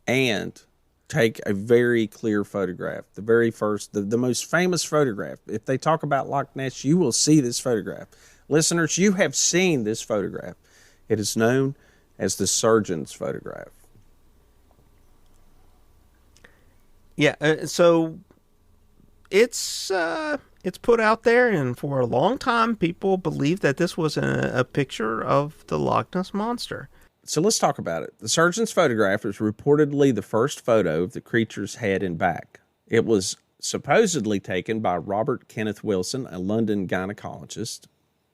and take a very clear photograph. The very first, the most famous photograph. If they talk about Loch Ness, you will see this photograph. Listeners, you have seen this photograph. It is known as the surgeon's photograph. Yeah, so it's put out there, and for a long time, people believed that this was a picture of the Loch Ness Monster. So let's talk about it. The surgeon's photograph is reportedly the first photo of the creature's head and back. It was supposedly taken by Robert Kenneth Wilson, a London gynecologist.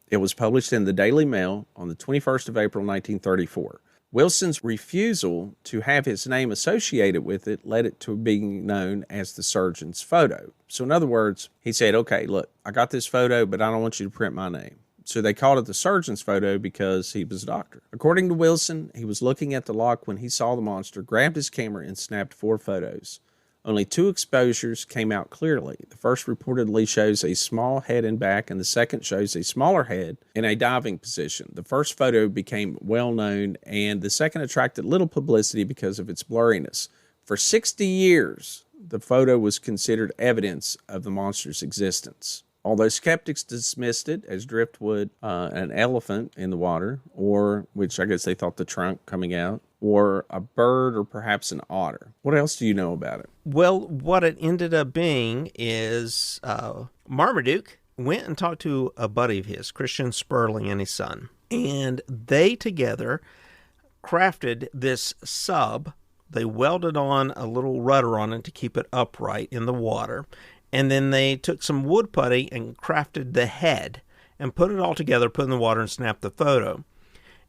It was published in the Daily Mail on the 21st of April, 1934. Wilson's refusal to have his name associated with it led it to being known as the surgeon's photo. So in other words, he said, okay, look, I got this photo, but I don't want you to print my name. So they called it the surgeon's photo because he was a doctor. According to Wilson, he was looking at the loch when he saw the monster, grabbed his camera, and snapped 4 photos. Only 2 exposures came out clearly. The first reportedly shows a small head and back, and the second shows a smaller head in a diving position. The first photo became well known, and the second attracted little publicity because of its blurriness. For 60 years, the photo was considered evidence of the monster's existence. Although skeptics dismissed it as driftwood, an elephant in the water, or, which I guess they thought the trunk coming out, or a bird, or perhaps an otter. What else do you know about it? Well, what it ended up being is Marmaduke went and talked to a buddy of his, Christian Sperling, and his son. And they together crafted this sub They welded on a little rudder on it to keep it upright in the water. And then they took some wood putty and crafted the head and put it all together, put it in the water, and snapped the photo.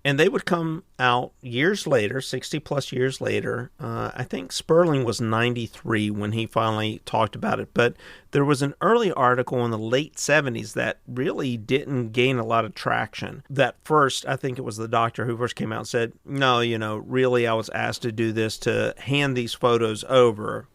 And they would come out years later, 60 plus years later. I think Sperling was 93 when he finally talked about it. But there was an early article in the late 70s that really didn't gain a lot of traction. That first, I think it was the doctor who first came out and said, no, really I was asked to do this, to hand these photos over.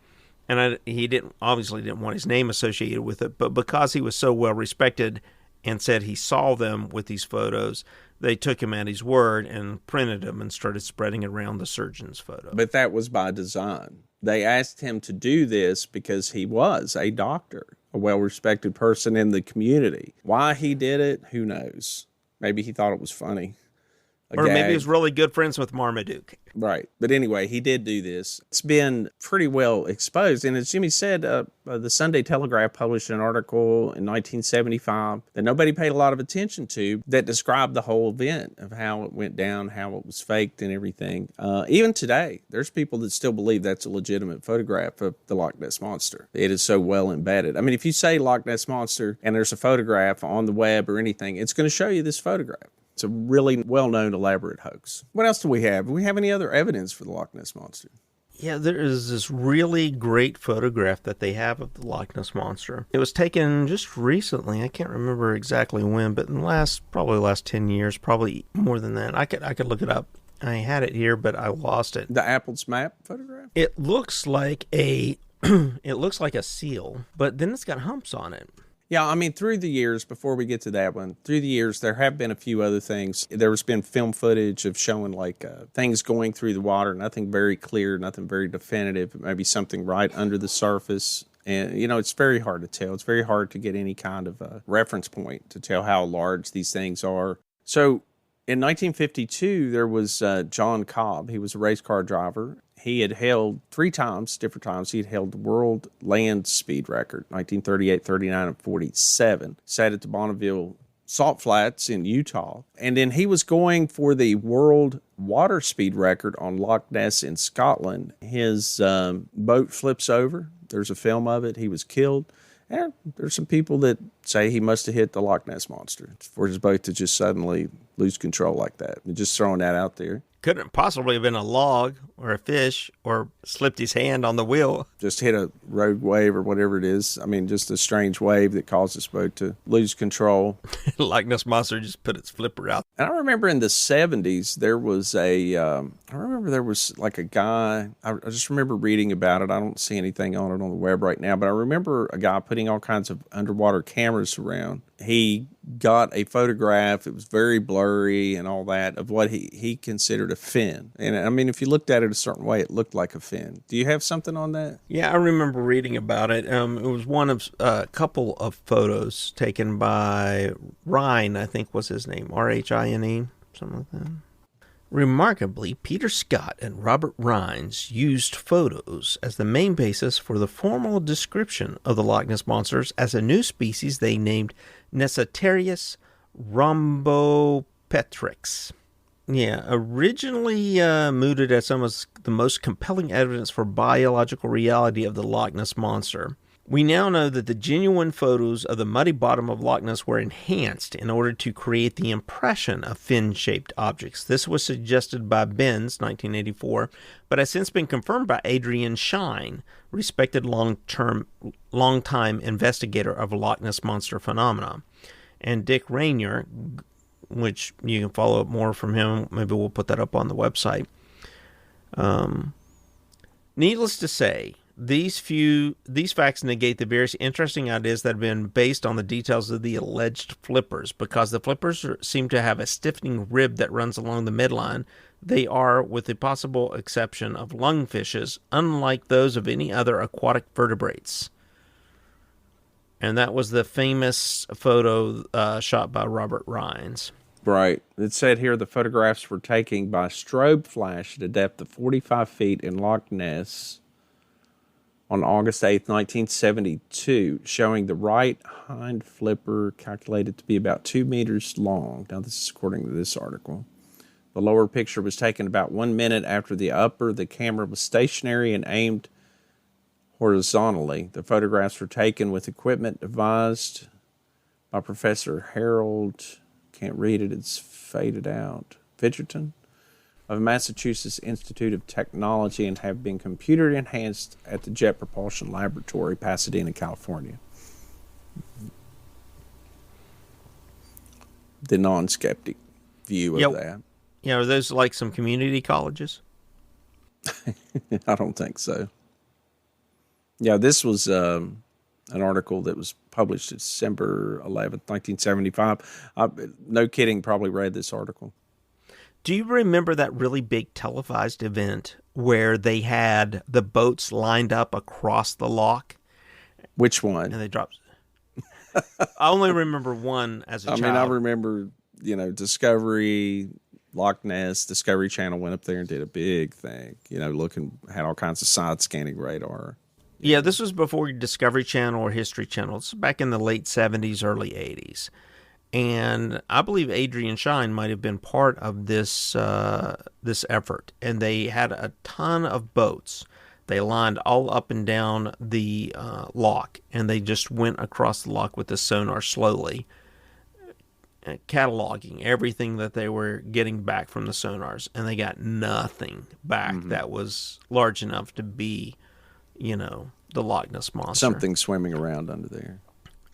And he obviously didn't want his name associated with it. But because he was so well respected and said he saw them with these photos, they took him at his word and printed them and started spreading around the surgeon's photo. But that was by design. They asked him to do this because he was a doctor, a well-respected person in the community. Why he did it, who knows? Maybe he thought it was funny. Or maybe he was really good friends with Marmaduke. Right. But anyway, he did do this. It's been pretty well exposed. And as Jimmy said, the Sunday Telegraph published an article in 1975 that nobody paid a lot of attention to that described the whole event of how it went down, how it was faked and everything. Even today, there's people that still believe that's a legitimate photograph of the Loch Ness Monster. It is so well embedded. I mean, if you say Loch Ness Monster and there's a photograph on the web or anything, it's going to show you this photograph. It's a really well-known, elaborate hoax. What else do we have? Do we have any other evidence for the Loch Ness Monster? Yeah, there is this really great photograph that they have of the Loch Ness Monster. It was taken just recently. I can't remember exactly when, but in the probably the last 10 years, probably more than that. I could look it up. I had it here, but I lost it. The Apple's Map photograph? It looks like it looks like a seal, but then it's got humps on it. Yeah, I mean, through the years, before we get to that one, through the years, there have been a few other things. There's been film footage of showing, things going through the water, nothing very clear, nothing very definitive, maybe something right under the surface. And, it's very hard to tell. It's very hard to get any kind of a reference point to tell how large these things are. So, in 1952, there was John Cobb. He was a race car driver. He had held different times, he had held the world land speed record, 1938, 39, and 47. Sat at the Bonneville Salt Flats in Utah. And then he was going for the world water speed record on Loch Ness in Scotland. His boat flips over. There's a film of it. He was killed. And there's some people that say he must have hit the Loch Ness Monster for his boat to just suddenly lose control like that. I'm just throwing that out there. Couldn't possibly have been a log or a fish or slipped his hand on the wheel. Just hit a rogue wave or whatever it is. I mean, just a strange wave that caused this boat to lose control. Loch Ness Monster just put its flipper out. And I remember in the 70s, there was like a guy, I just remember reading about it. I don't see anything on it on the web right now, but I remember a guy putting all kinds of underwater cameras around. He got a photograph, it was very blurry and all that, of what he considered a fin. And I mean, if you looked at it a certain way, it looked like a fin. Do you have something on that? Yeah, I remember reading about it. It was one of a couple of photos taken by Rhine, I think was his name, R-H-I-N-E, something like that. Remarkably, Peter Scott and Robert Rhines used photos as the main basis for the formal description of the Loch Ness Monsters as a new species they named Nessatarius rhombopetrix. Yeah, originally mooted as some of the most compelling evidence for biological reality of the Loch Ness Monster. We now know that the genuine photos of the muddy bottom of Loch Ness were enhanced in order to create the impression of fin-shaped objects. This was suggested by Benz, 1984, but has since been confirmed by Adrian Shine, respected long-time investigator of Loch Ness Monster phenomena, and Dick Rainier, which you can follow up more from him. Maybe we'll put that up on the website. Needless to say, these facts negate the various interesting ideas that have been based on the details of the alleged flippers. Because the flippers seem to have a stiffening rib that runs along the midline, they are, with the possible exception of lungfishes, unlike those of any other aquatic vertebrates. And that was the famous photo shot by Robert Rhines. Right. It said here the photographs were taken by strobe flash at a depth of 45 feet in Loch Ness on August 8th, 1972, showing the right hind flipper calculated to be about 2 meters long. Now, this is according to this article. The lower picture was taken about 1 minute after the upper. The camera was stationary and aimed horizontally. The photographs were taken with equipment devised by Professor Harold, can't read it, it's faded out, Fidgerton, of Massachusetts Institute of Technology, and have been computer enhanced at the Jet Propulsion Laboratory, Pasadena, California. The non-skeptic view of that. Yeah, are those like some community colleges? I don't think so. Yeah, this was an article that was published December 11th, 1975. No kidding, probably read this article. Do you remember that really big televised event where they had the boats lined up across the loch? Which one? And they dropped. I only remember one as a child. I mean, I remember, Discovery, Loch Ness, Discovery Channel went up there and did a big thing, had all kinds of side scanning radar. Yeah, this was before Discovery Channel or History Channel. It's back in the late 70s, early 80s. And I believe Adrian Shine might have been part of this this effort. And they had a ton of boats. They lined all up and down the loch, and they just went across the loch with the sonar slowly, cataloging everything that they were getting back from the sonars. And they got nothing back that was large enough to be, the Loch Ness Monster. Something swimming around under there.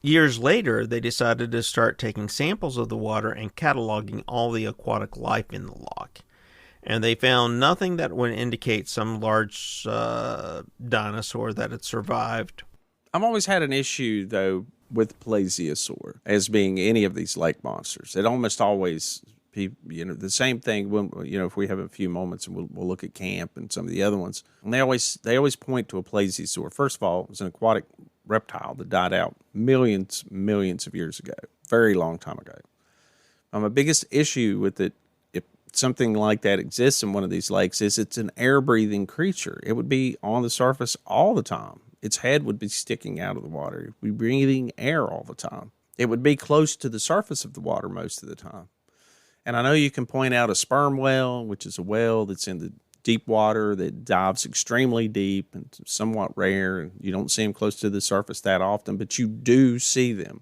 Years later, they decided to start taking samples of the water and cataloging all the aquatic life in the loch. And they found nothing that would indicate some large dinosaur that had survived. I've always had an issue, though, with plesiosaur as being any of these lake monsters. It almost always, the same thing when, if we have a few moments and we'll look at camp and some of the other ones, and they always point to a plesiosaur. First of all, it was an aquatic reptile that died out millions of years ago, very long time ago. My biggest issue with it, if something like that exists in one of these lakes, is it's an air-breathing creature. It would be on the surface all the time. Its head would be sticking out of the water. It would be breathing air all the time. It would be close to the surface of the water most of the time. And I know you can point out a sperm whale, which is a whale that's in the deep water that dives extremely deep and somewhat rare, and you don't see them close to the surface that often, but you do see them.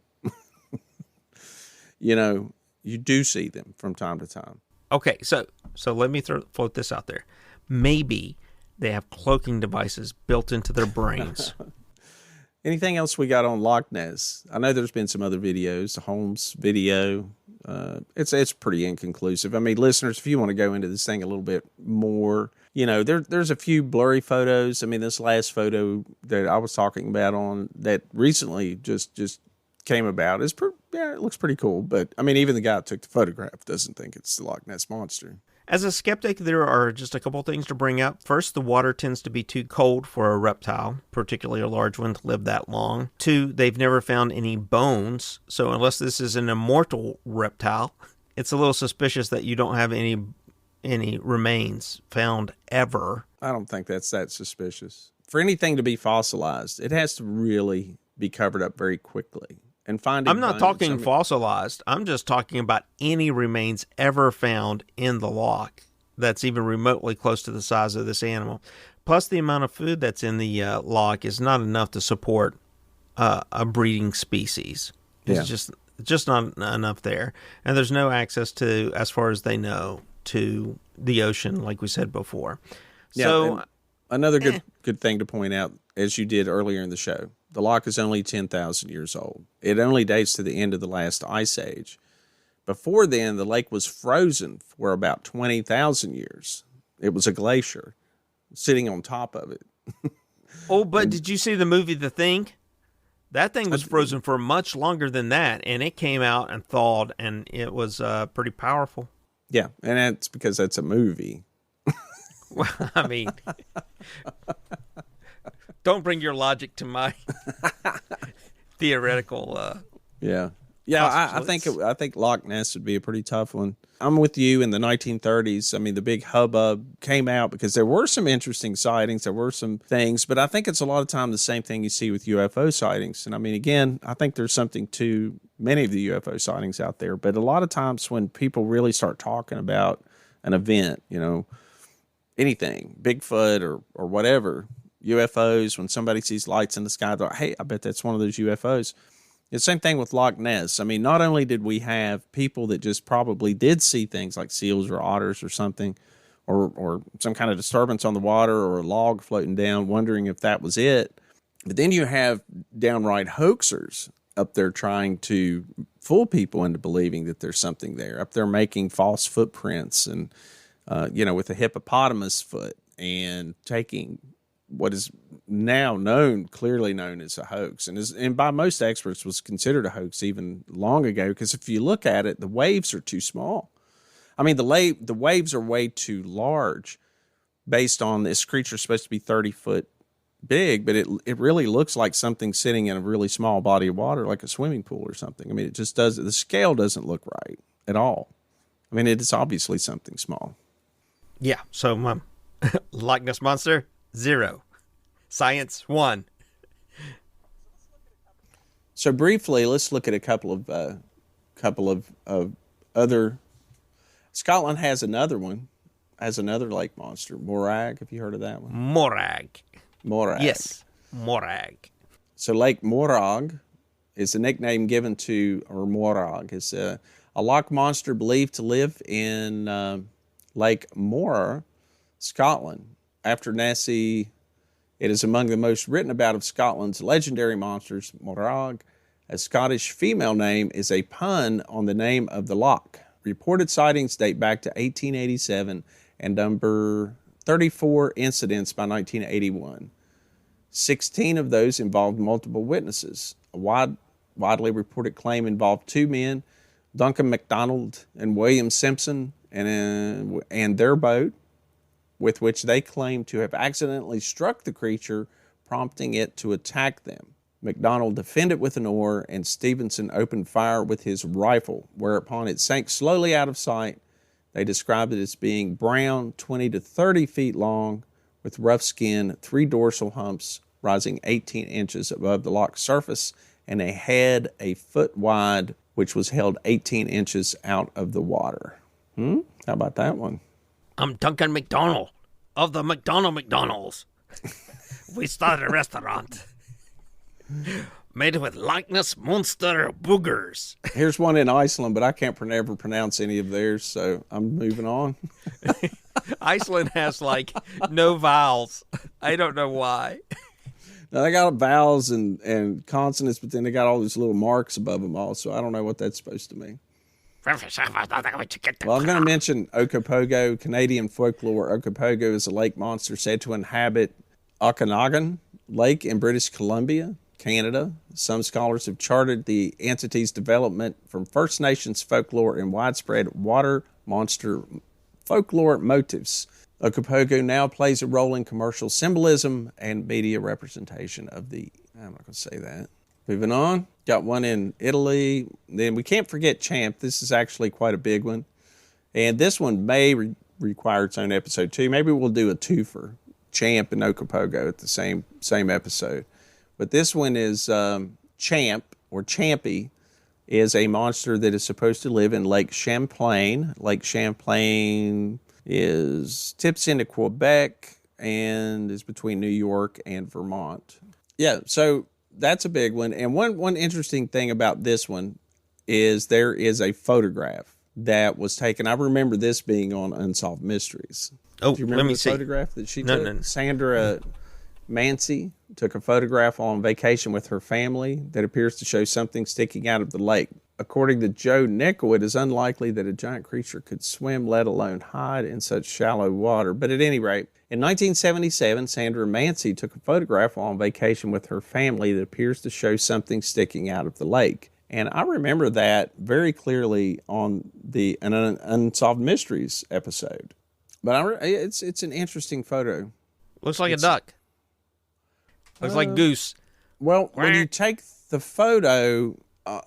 You do see them from time to time. Okay, so let me float this out there. Maybe they have cloaking devices built into their brains. Anything else we got on Loch Ness? I know there's been some other videos, the Holmes video. It's pretty inconclusive. I mean, listeners, if you want to go into this thing a little bit more, there's a few blurry photos. I mean, this last photo that I was talking about on that recently just came about is it looks pretty cool. But I mean, even the guy that took the photograph doesn't think it's the Loch Ness Monster. As a skeptic, there are just a couple things to bring up. First, the water tends to be too cold for a reptile, particularly a large one, to live that long. Two, they've never found any bones, so unless this is an immortal reptile, it's a little suspicious that you don't have any remains found ever. I don't think that's that suspicious. For anything to be fossilized, it has to really be covered up very quickly. And I'm not talking fossilized. I'm just talking about any remains ever found in the loch that's even remotely close to the size of this animal. Plus, the amount of food that's in the loch is not enough to support a breeding species. It's just not enough there. And there's no access to, as far as they know, to the ocean, like we said before. Yeah, so another good thing to point out, as you did earlier in the show, the loch is only 10,000 years old. It only dates to the end of the last ice age. Before then, the lake was frozen for about 20,000 years. It was a glacier sitting on top of it. Did you see the movie The Thing? That thing was frozen for much longer than that, and it came out and thawed, and it was pretty powerful. Yeah, and that's because that's a movie. Well, I mean... Don't bring your logic to my theoretical. I think Loch Ness would be a pretty tough one. I'm with you. In the 1930s, I mean, the big hubbub came out because there were some interesting sightings. There were some things, but I think it's a lot of time the same thing you see with UFO sightings. And I mean, again, I think there's something to many of the UFO sightings out there, but a lot of times when people really start talking about an event, anything, Bigfoot or whatever, UFOs. When somebody sees lights in the sky, they're like, hey, I bet that's one of those UFOs. It's the same thing with Loch Ness. I mean, not only did we have people that just probably did see things like seals or otters or something, or some kind of disturbance on the water or a log floating down, wondering if that was it, but then you have downright hoaxers up there trying to fool people into believing that there's something there, up there making false footprints and, with a hippopotamus foot and taking what is now clearly known as a hoax, and by most experts was considered a hoax even long ago, because if you look at it, the waves are too small. I mean, the waves are way too large based on this creature supposed to be 30 foot big, but it really looks like something sitting in a really small body of water, like a swimming pool or something. I mean, it just does, the scale doesn't look right at all. I mean, it's obviously something small. Yeah, so Loch Ness Monster, 0. Science, 1. So briefly, let's look at a couple of other. Scotland has another one, another lake monster, Morag. Have you heard of that one? Morag. Yes, Morag. So Lake Morag is a nickname given to, or Morag is a loch monster believed to live in Lake Moher, Scotland. After Nessie, it is among the most written about of Scotland's legendary monsters. Morag, a Scottish female name, is a pun on the name of the loch. Reported sightings date back to 1887 and number 34 incidents by 1981. 16 of those involved multiple witnesses. A widely reported claim involved 2 men, Duncan MacDonald and William Simpson, and their boat, with which they claimed to have accidentally struck the creature, prompting it to attack them. MacDonald defended with an oar, and Stevenson opened fire with his rifle, whereupon it sank slowly out of sight. They described it as being brown, 20 to 30 feet long, with rough skin, 3 dorsal humps rising 18 inches above the loch's surface, and a head a foot wide, which was held 18 inches out of the water. How about that one? I'm Duncan MacDonald of the McDonald's. We started a restaurant made with Loch Ness monster boogers. Here's one in Iceland, but I can't never pronounce any of theirs, so I'm moving on. Iceland has no vowels. I don't know why. Now, they got vowels and consonants, but then they got all these little marks above them all, so I don't know what that's supposed to mean. Well, I'm going to mention Ocopogo. Canadian folklore. Ocopogo is a lake monster said to inhabit Okanagan Lake in British Columbia, Canada. Some scholars have charted the entity's development from First Nations folklore and widespread water monster folklore motifs. Ocopogo now plays a role in commercial symbolism and media representation of the... I'm not going to say that. Moving on. Got one in Italy. Then we can't forget Champ. This is actually quite a big one. And this one may require its own episode too. Maybe we'll do a twofer. Champ and Ocopogo at the same episode. But this one is Champ, or Champy, is a monster that is supposed to live in Lake Champlain. Lake Champlain tips into Quebec and is between New York and Vermont. Yeah, so that's a big one. And one interesting thing about this one is there is a photograph that was taken. I remember this being on Unsolved Mysteries. Oh, do you remember let me the see. Photograph that she took? No. Sandra Mancy took a photograph on vacation with her family that appears to show something sticking out of the lake. According to Joe Nickel, it is unlikely that a giant creature could swim, let alone hide in such shallow water. But at any rate, in 1977, Sandra Mancy took a photograph on vacation with her family that appears to show something sticking out of the lake. And I remember that very clearly on an Unsolved Mysteries episode. But it's an interesting photo. Looks like a duck. Looks like goose. Well, when you take the photo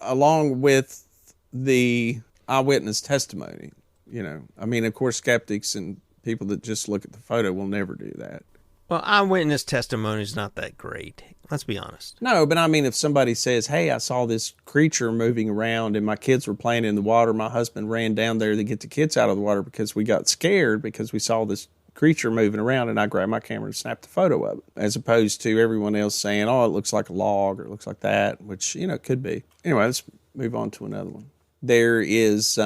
along with the eyewitness testimony, of course, skeptics and people that just look at the photo will never do that. Well, eyewitness testimony is not that great. Let's be honest. No, but I mean, if somebody says, hey, I saw this creature moving around and my kids were playing in the water, my husband ran down there to get the kids out of the water because we got scared because we saw this creature moving around, and I grabbed my camera and snapped a photo of it, as opposed to everyone else saying, oh, it looks like a log or it looks like that, which, could be. Anyway, let's move on to another one. There is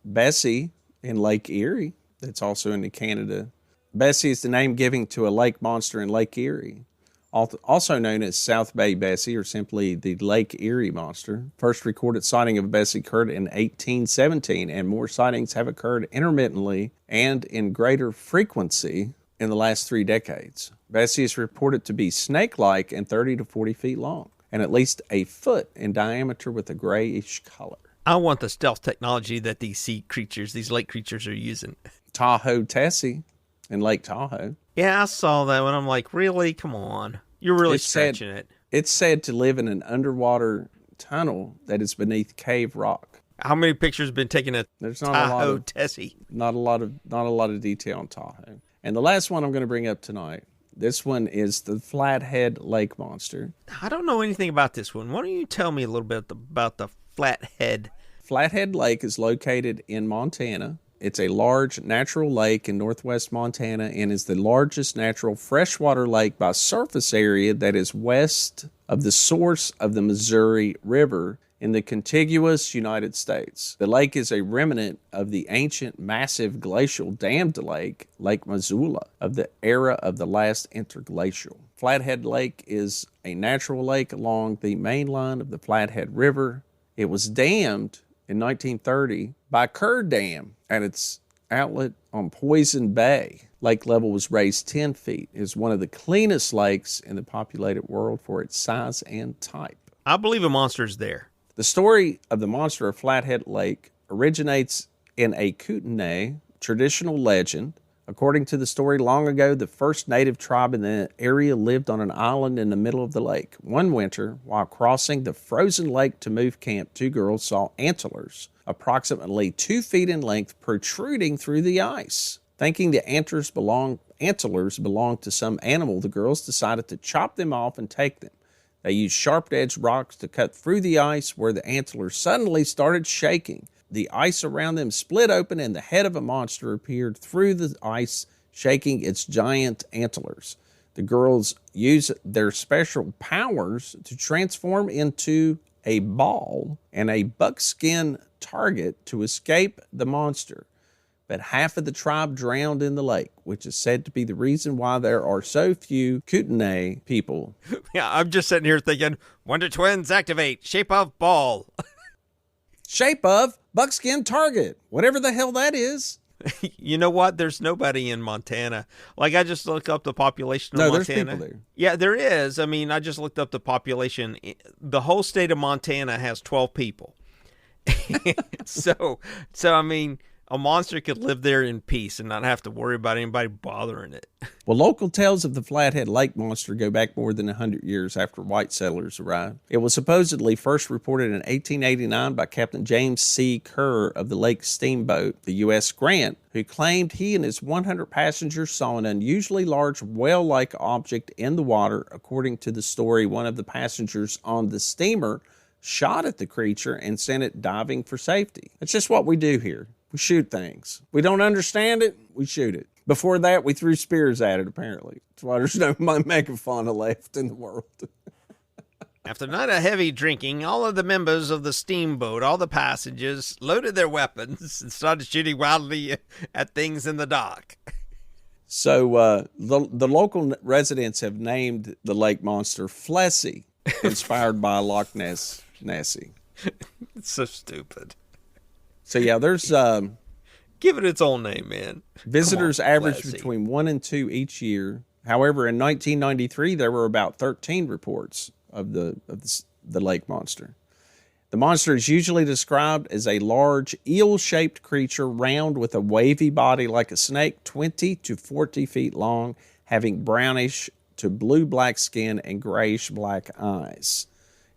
Bessie in Lake Erie that's also in Canada. Bessie is the name given to a lake monster in Lake Erie, also known as South Bay Bessie, or simply the Lake Erie monster. First recorded sighting of Bessie occurred in 1817, and more sightings have occurred intermittently and in greater frequency in the last 3 decades. Bessie is reported to be snake-like and 30 to 40 feet long, and at least a foot in diameter with a grayish color. I want the stealth technology that these lake creatures are using. Tahoe Tessie in Lake Tahoe. Yeah, I saw that one. I'm like, really? Come on. You're really stretching it. It's said to live in an underwater tunnel that is beneath cave rock. How many pictures have been taken at Tahoe Tessie? Not a lot of detail on Tahoe. And the last one I'm going to bring up tonight, this one is the Flathead Lake monster. I don't know anything about this one. Why don't you tell me a little bit about the Flathead? Flathead Lake is located in Montana. It's a large natural lake in northwest Montana and is the largest natural freshwater lake by surface area that is west of the source of the Missouri River in the contiguous United States. The lake is a remnant of the ancient massive glacial dammed lake, Lake Missoula, of the era of the last interglacial. Flathead Lake is a natural lake along the main line of the Flathead River. It was dammed in 1930 by Kerr Dam at its outlet on Poison Bay. Lake level was raised 10 feet. It is one of the cleanest lakes in the populated world for its size and type. I believe a monster is there. The story of the monster of Flathead Lake originates in a Kootenai traditional legend. According to the story, long ago, the first native tribe in the area lived on an island in the middle of the lake. One winter, while crossing the frozen lake to move camp, 2 girls saw antlers, approximately 2 feet in length, protruding through the ice. Thinking the antlers belonged to some animal, the girls decided to chop them off and take them. They used sharp-edged rocks to cut through the ice where the antlers suddenly started shaking. The ice around them split open and the head of a monster appeared through the ice, shaking its giant antlers. The girls used their special powers to transform into a ball and a buckskin target to escape the monster. But half of the tribe drowned in the lake, which is said to be the reason why there are so few Kootenai people. Yeah, I'm just sitting here thinking, Wonder Twins activate, shape of ball. Shape of buckskin target, whatever the hell that is. You know what? There's nobody in Montana. Like, I just looked up the population of Montana. There's people there. Yeah, there is. I mean, I just looked up the population. The whole state of Montana has 12 people. So I mean, a monster could live there in peace and not have to worry about anybody bothering it. Well, local tales of the Flathead Lake monster go back more than 100 years after white settlers arrived. It was supposedly first reported in 1889 by Captain James C. Kerr of the Lake Steamboat, the U.S. Grant, who claimed he and his 100 passengers saw an unusually large whale-like object in the water. According to the story, one of the passengers on the steamer shot at the creature and sent it diving for safety. That's just what we do here. We shoot things. We don't understand it, we shoot it. Before that, we threw spears at it, apparently. That's why there's no megafauna left in the world. After a night of heavy drinking, all of the members of the steamboat, all the passengers, loaded their weapons and started shooting wildly at things in the dock. So the local residents have named the lake monster Flessie, inspired by Loch Ness Nessie. It's so stupid. So yeah, there's give it its own name, man. Visitors average between 1 and 2 each year. However, in 1993, there were about 13 reports of the lake monster. The monster is usually described as a large eel-shaped creature, round with a wavy body like a snake, 20 to 40 feet long, having brownish to blue-black skin and grayish-black eyes.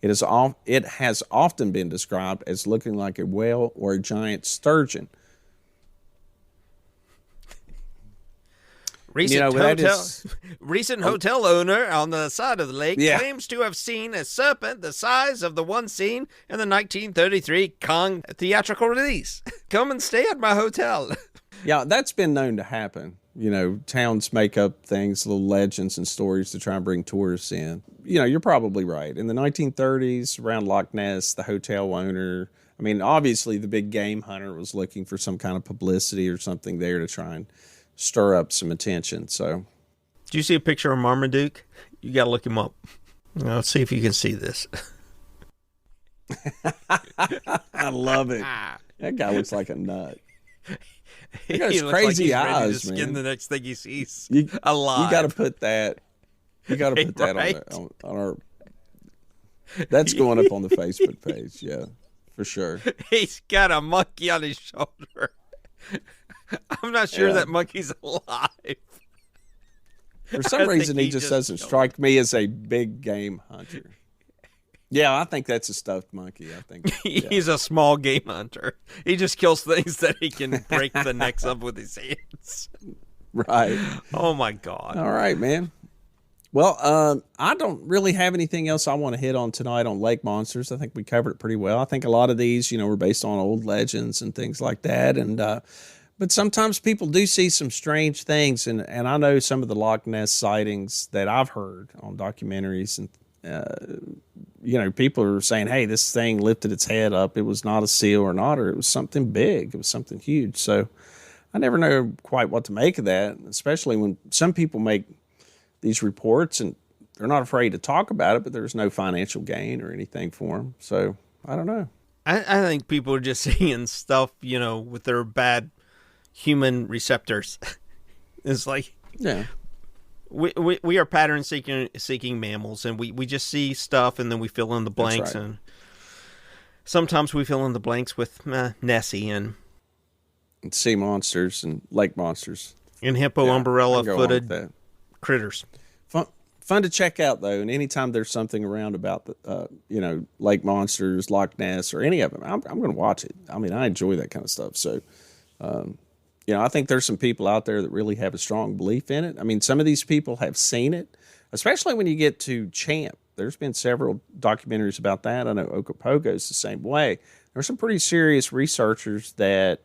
It has often been described as looking like a whale or a giant sturgeon. Recent hotel owner on the side of the lake claims to have seen a serpent the size of the one seen in the 1933 Kong theatrical release. Come and stay at my hotel. Yeah, that's been known to happen. Towns make up things, little legends and stories to try and bring tourists in. You're probably right. In the 1930s, around Loch Ness, the hotel owner, obviously the big game hunter was looking for some kind of publicity or something there to try and stir up some attention. So, do you see a picture of Marmaduke? You got to look him up. Let's see if you can see this. I love it. That guy looks like a nut. He got his crazy eyes, ready to man. Skin the next thing he sees. Alive. You got to put that. You got to put that on our. That's going up on the Facebook page. Yeah, for sure. He's got a monkey on his shoulder. I'm not sure that monkey's alive. For some reason, he just doesn't strike me as a big game hunter. Yeah, I think that's a stuffed monkey. I think he's a small game hunter. He just kills things that he can break the necks of with his hands. Right. Oh my God. All right, man. Well, I don't really have anything else I want to hit on tonight on lake monsters. I think we covered it pretty well. I think a lot of these, were based on old legends and things like that. And but sometimes people do see some strange things, and I know some of the Loch Ness sightings that I've heard on documentaries, and people are saying, hey, this thing lifted its head up. It was not a seal or an otter. It was something big. It was something huge. So I never know quite what to make of that, especially when some people make these reports and they're not afraid to talk about it, but there's no financial gain or anything for them. So I don't know. I think people are just seeing stuff, with their bad human receptors. It's like, we are pattern seeking mammals, and we just see stuff and then we fill in the blanks. Right. And sometimes we fill in the blanks with Nessie and sea monsters and lake monsters and hippo umbrella footed critters. Fun to check out though, and anytime there's something around about the lake monsters, Loch Ness, or any of them, I'm going to watch it. I enjoy that kind of stuff. So I think there's some people out there that really have a strong belief in it. Some of these people have seen it, especially when you get to Champ. There's been several documentaries about that. I know Ocopogo is the same way. There's some pretty serious researchers that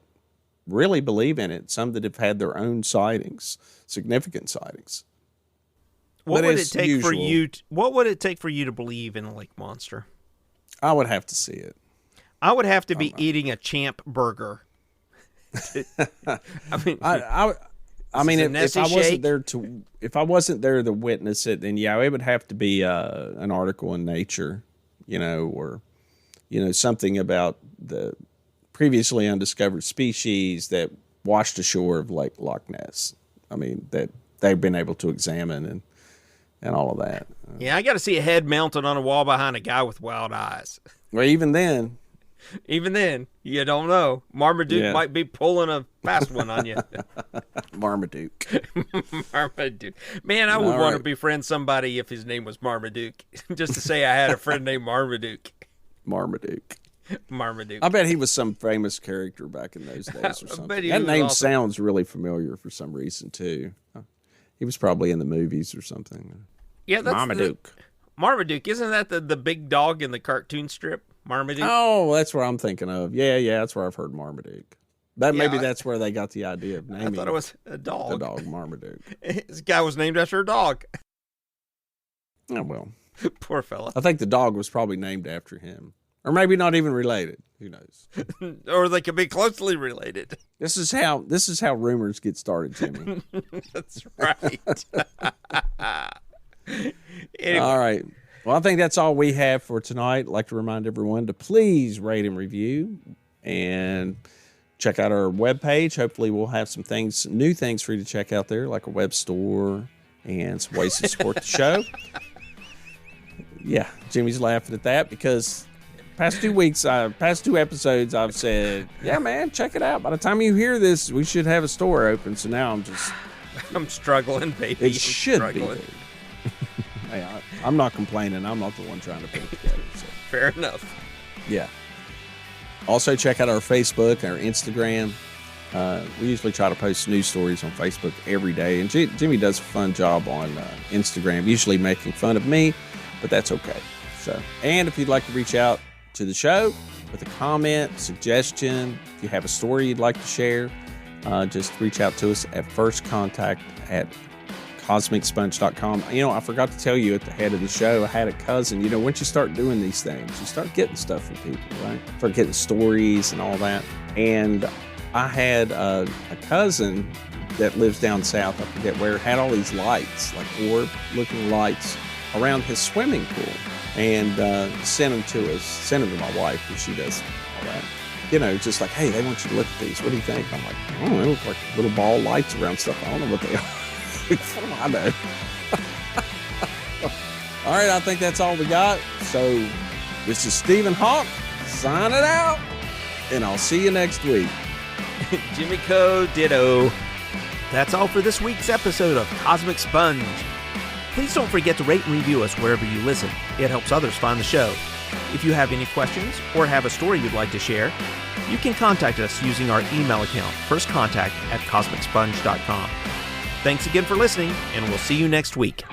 really believe in it. Some that have had their own sightings, significant sightings. What would it take for you? What would it take for you to believe in a lake monster? I would have to see it. I would have to be eating a Champ burger. If I wasn't there to witness it, then it would have to be an article in Nature, or something about the previously undiscovered species that washed ashore of Lake Loch Ness. That they've been able to examine and all of that. Yeah, I got to see a head mounted on a wall behind a guy with wild eyes. Well, even then, you don't know. Marmaduke might be pulling a fast one on you. Marmaduke. Man, I would want to befriend somebody if his name was Marmaduke. Just to say I had a friend named Marmaduke. Marmaduke. Marmaduke. I bet he was some famous character back in those days or something. That name sounds really familiar for some reason, too. He was probably in the movies or something. Yeah, that's Marmaduke. Marmaduke. Isn't that the big dog in the cartoon strip? Marmaduke? Oh, that's what I'm thinking of. Yeah, that's where I've heard Marmaduke. Maybe that's where they got the idea of naming. I thought it was a dog. The dog Marmaduke. This guy was named after a dog. Oh, well. Poor fella. I think the dog was probably named after him. Or maybe not even related. Who knows? Or they could be closely related. This is how rumors get started, Jimmy. That's right. Anyway. All right. Well, I think that's all we have for tonight. I'd like to remind everyone to please rate and review and check out our webpage. Hopefully we'll have some new things for you to check out there, like a web store and some ways to support the show. Yeah, Jimmy's laughing at that because past 2 episodes, I've said, yeah, man, check it out. By the time you hear this, we should have a store open. So now I'm struggling, baby. It should be. Hey, I'm not complaining. I'm not the one trying to put it together. So. Fair enough. Yeah. Also, check out our Facebook, our Instagram. We usually try to post news stories on Facebook every day, and Jimmy does a fun job on Instagram, usually making fun of me, but that's okay. So, and if you'd like to reach out to the show with a comment, suggestion, if you have a story you'd like to share, just reach out to us at firstcontact@cosmicsponge.com. I forgot to tell you at the head of the show, I had a cousin. Once you start doing these things, you start getting stuff from people, right? Start getting stories and all that. And I had a cousin that lives down south, I forget where, had all these lights, like orb-looking lights around his swimming pool, and sent them to my wife, because she does all that. Just like, hey, they want you to look at these. What do you think? I'm like, they look like little ball lights around stuff. I don't know what they are. What do I know? All right, I think that's all we got. So this is Stephen Hawk signing out, and I'll see you next week. Jimmy Co. Ditto. That's all for this week's episode of Cosmic Sponge. Please don't forget to rate and review us wherever you listen. It helps others find the show. If you have any questions or have a story you'd like to share, you can contact us using our email account, firstcontact@cosmicsponge.com. Thanks again for listening, and we'll see you next week.